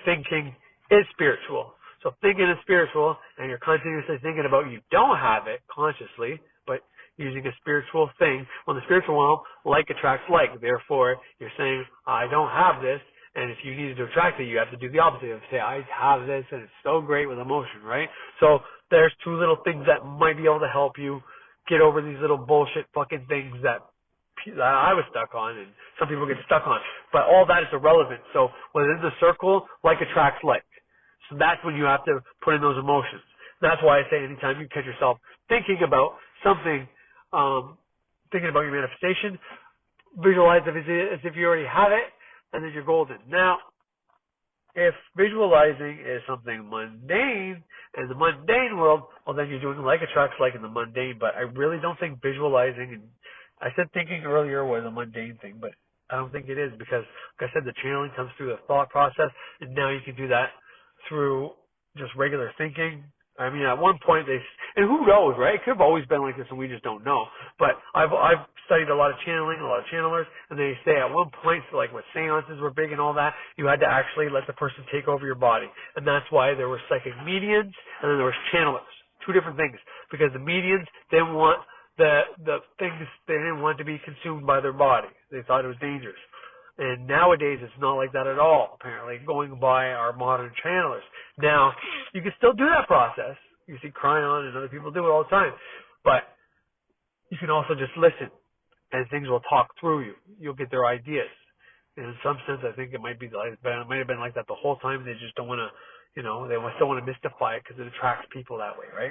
Speaker 3: thinking is spiritual. So thinking is spiritual, and you're continuously thinking about you don't have it consciously, but using a spiritual thing. Well, in the spiritual realm, like attracts like. Therefore, you're saying, I don't have this, and if you needed to attract it, you have to do the opposite. You have to say, I have this, and it's so great with emotion, right? So there's two little things that might be able to help you get over these little bullshit fucking things that I was stuck on, and some people get stuck on. But all that is irrelevant. So within the circle, like attracts like. So that's when you have to put in those emotions. That's why I say anytime you catch yourself thinking about something, thinking about your manifestation, visualize it as if you already have it, and then you're golden. Now, if visualizing is something mundane in the mundane world, well, then you're doing like attracts like in the mundane. But I really don't think visualizing, and I said thinking earlier was a mundane thing, but I don't think it is because, like I said, the channeling comes through the thought process, and now you can do that through just regular thinking. I mean, at one point and who knows, right? It could have always been like this and we just don't know. But I've studied a lot of channeling, a lot of channelers, and they say at one point, so like when seances were big and all that, you had to actually let the person take over your body. And that's why there were psychic mediums and then there was channelers. Two different things. Because the mediums didn't want the things, they didn't want to be consumed by their body. They thought it was dangerous. And nowadays, it's not like that at all, apparently, going by our modern channelers. Now, you can still do that process. You see Cryon and other people do it all the time. But you can also just listen, and things will talk through you. You'll get their ideas.
Speaker 4: And in some sense, I think it might be like, but it might have been like that the whole time. They just don't want to, you know, they still want to mystify it because it attracts people that way, right?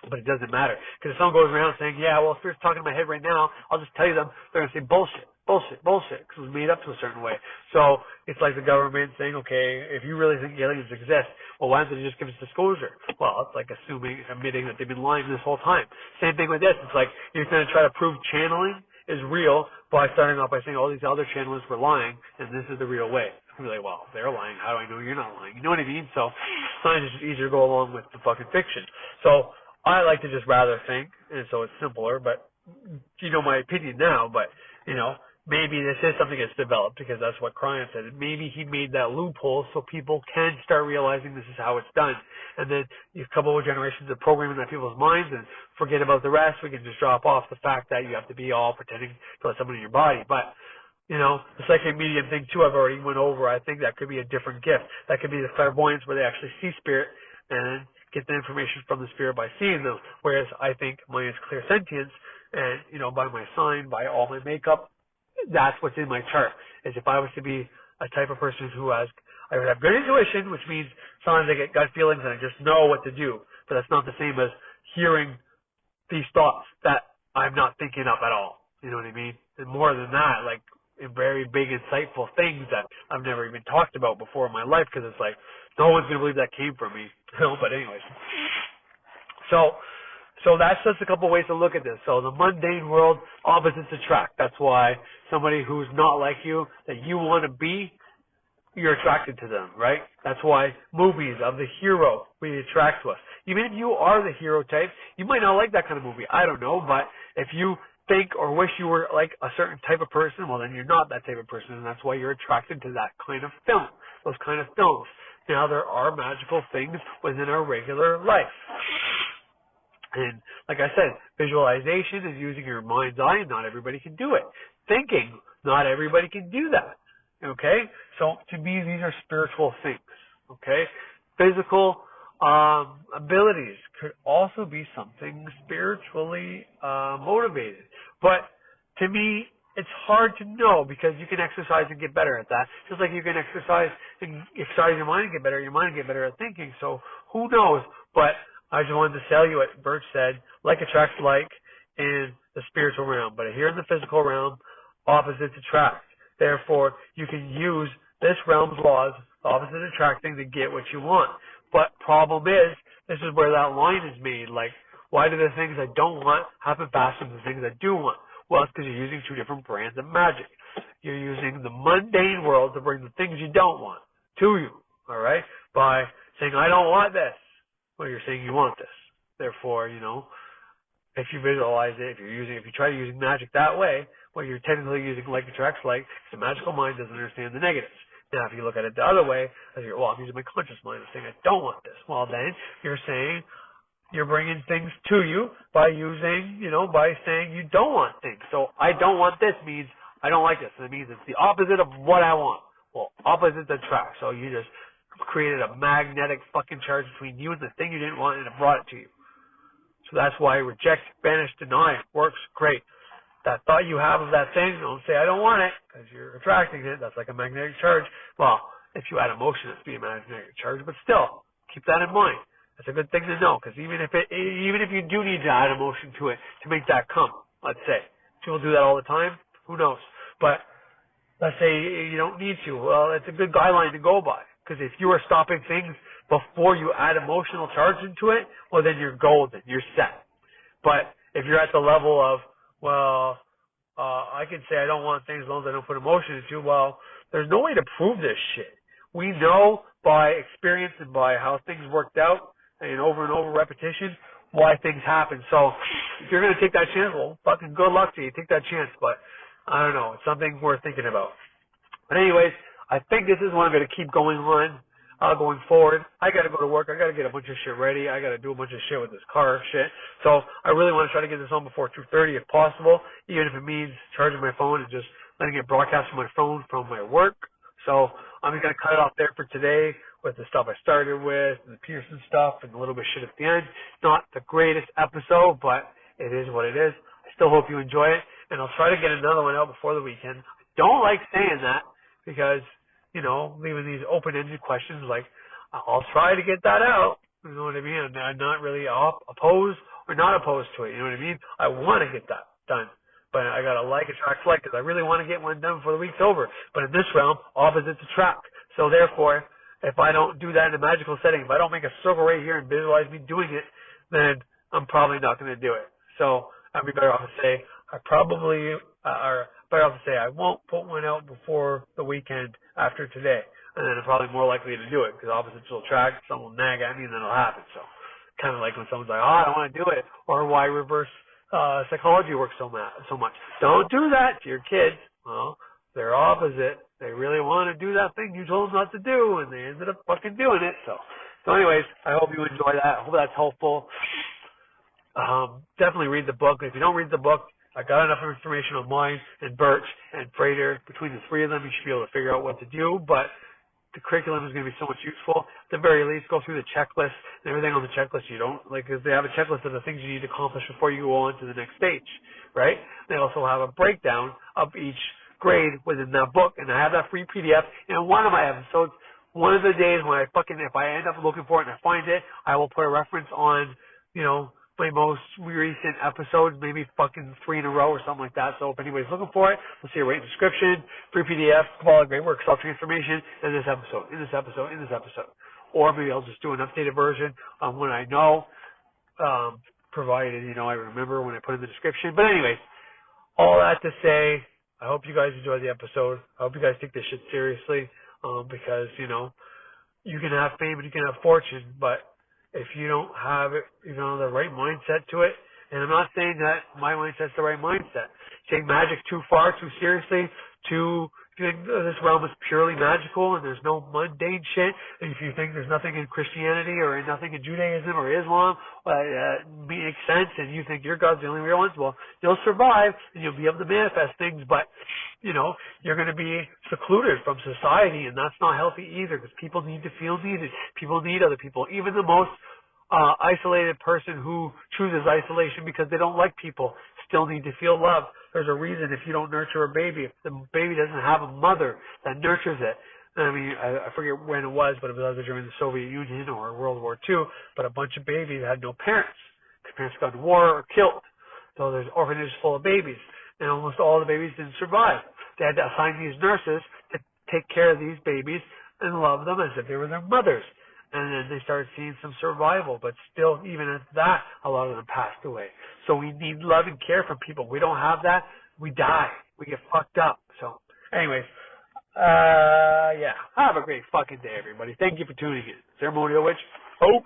Speaker 4: But it doesn't matter. Because if someone goes around saying, yeah, well, Spirit's talking in my head right now, I'll just tell you them, they're going to say bullshit, because it was made up to a certain way. So it's like the government saying, okay, if you really think aliens exist, well, why don't they just give us disclosure? Well, it's like admitting that they've been lying this whole time. Same thing with this. It's like you're going to try to prove channeling is real by starting off by saying all these other channelers were lying, and this is the real way. You're like, well, they're lying. How do I know you're not lying? You know what I mean? So sometimes it's just easier to go along with the fucking fiction. So I like to just rather think, and so it's simpler, but you know my opinion now, but, you know, maybe this is something that's developed because that's what Cryon said. Maybe he made that loophole so people can start realizing this is how it's done. And then a couple of generations of programming in people's minds and forget about the rest. We can just drop off the fact that you have to be all pretending to let someone in your body. But, you know, the psychic medium thing too, I've already went over. I think that could be a different gift. That could be the clairvoyance where they actually see spirit and get the information from the spirit by seeing them. Whereas I think mine is clairsentience, and, you know, by my sign, by all my makeup, that's what's in my chart. Is if I was to be a type of person who I would have good intuition, which means sometimes I get gut feelings and I just know what to do. But that's not the same as hearing these thoughts that I'm not thinking up at all. You know what I mean? And more than that, like, very big, insightful things that I've never even talked about before in my life, because it's like, no one's going to believe that came from me. But anyways. So that's just a couple ways to look at this. So the mundane world, opposites attract. That's why somebody who's not like you, that you want to be, you're attracted to them, right? That's why movies of the hero really attract to us. Even if you are the hero type, you might not like that kind of movie. I don't know, but if you think or wish you were like a certain type of person, well, then you're not that type of person, and that's why you're attracted to that kind of film, those kind of films. Now, there are magical things within our regular life. And like I said, visualization is using your mind's eye, and not everybody can do it. Thinking, not everybody can do that. Okay? So to me, these are spiritual things. Okay? Physical abilities could also be something spiritually motivated. But to me, it's hard to know, because you can exercise and get better at that. Just like you can exercise your mind and get better at your mind and get better at thinking. So who knows? But I just wanted to tell you what Birch said, like attracts like in the spiritual realm. But here in the physical realm, opposites attract. Therefore, you can use this realm's laws, opposite attracting, to get what you want. But problem is, this is where that line is made. Like, why do the things I don't want happen faster than the things I do want? Well, it's because you're using two different brands of magic. You're using the mundane world to bring the things you don't want to you, all right? By saying, I don't want this. Well, you're saying you want this. Therefore, you know, if you visualize it, if you try using magic that way, well, you're technically using like attracts like, the magical mind doesn't understand the negatives. Now, if you look at it the other way, I'm using my conscious mind. I'm saying I don't want this. Well, then you're saying you're bringing things to you by using, by saying you don't want things. So I don't want this means I don't like this. It means it's the opposite of what I want. Well, opposites attract. So you just created a magnetic fucking charge between you and the thing you didn't want, and it brought it to you. So that's why reject, banish, deny works great. That thought you have of that thing, don't say I don't want it, because you're attracting it. That's like a magnetic charge. Well, if you add emotion, it's be a magnetic charge, but still, keep that in mind. That's a good thing to know, because even if you do need to add emotion to it to make that come, let's say, people do that all the time, who knows? But let's say you don't need to. Well, it's a good guideline to go by, because if you are stopping things before you add emotional charge into it, well, then you're golden, you're set. But if you're at the level of, I can say I don't want things as long as I don't put emotion into, well, there's no way to prove this shit. We know by experience and by how things worked out and over repetition why things happen. So if you're going to take that chance, well, fucking good luck to you. Take that chance. But I don't know. It's something worth thinking about. But anyways, I think this is what I'm going to keep going on. Going forward, I got to go to work. I got to get a bunch of shit ready. I got to do a bunch of shit with this car shit. So I really want to try to get this on before 2:30 if possible, even if it means charging my phone and just letting it broadcast from my phone from my work. So I'm just going to cut it off there for today with the stuff I started with, and the Pearson stuff, and a little bit of shit at the end. Not the greatest episode, but it is what it is. I still hope you enjoy it, and I'll try to get another one out before the weekend. I don't like saying that because, you know, leaving these open-ended questions like, I'll try to get that out. You know what I mean? I'm not really opposed or not opposed to it. You know what I mean? I want to get that done. But I got to like, attract, select because I really want to get one done before the week's over. But in this realm, opposites attract. So therefore, if I don't do that in a magical setting, if I don't make a circle right here and visualize me doing it, then I'm probably not going to do it. So I'd be better off to say I won't put one out before the weekend after today. And then I'm probably more likely to do it because opposites will attract, some will nag at me, and then it'll happen. So kind of like when someone's like, I don't want to do it, or why reverse psychology works so much. Don't do that to your kids. Well, they're opposite. They really want to do that thing you told them not to do, and they ended up fucking doing it. So anyways, I hope you enjoy that. I hope that's helpful. Definitely read the book. If you don't read the book, I got enough information on mine and Birch and Frater. Between the three of them, you should be able to figure out what to do. But the curriculum is going to be so much useful. At the very least, go through the checklist and everything on the checklist. You don't because they have a checklist of the things you need to accomplish before you go on to the next stage, right? They also have a breakdown of each grade within that book, and I have that free PDF in one of my episodes. One of the days when if I end up looking for it and I find it, I will put a reference on, you know, my most recent episodes, maybe fucking 3 in a row or something like that. So if anybody's looking for it, we'll see it right in the description. Free PDF, Kabbalah, great work, self-transformation in this episode. Or maybe I'll just do an updated version when I know, provided, you know, I remember when I put in the description. But anyways, all that to say, I hope you guys enjoyed the episode. I hope you guys take this shit seriously because, you know, you can have fame and you can have fortune, but if you don't have it, you know, the right mindset to it, and I'm not saying that my mindset's the right mindset. Take magic too far, too seriously, if you think this realm is purely magical and there's no mundane shit, and if you think there's nothing in Christianity or nothing in Judaism or Islam makes sense, and you think your God's the only real ones, well, you'll survive and you'll be able to manifest things, but, you know, you're going to be secluded from society, and that's not healthy either because people need to feel needed. People need other people. Even the most isolated person who chooses isolation because they don't like people still need to feel love. There's a reason if you don't nurture a baby, if the baby doesn't have a mother that nurtures it. I mean, I forget when it was, but it was either during the Soviet Union or World War II, but a bunch of babies had no parents. Their parents got in war or killed. So there's orphanages full of babies, and almost all the babies didn't survive. They had to assign these nurses to take care of these babies and love them as if they were their mothers. And then they started seeing some survival, but still, even at that, a lot of them passed away. So we need love and care from people. We don't have that, we die. We get fucked up. So, anyways, yeah. Have a great fucking day, everybody. Thank you for tuning in. Ceremonial Witch, out.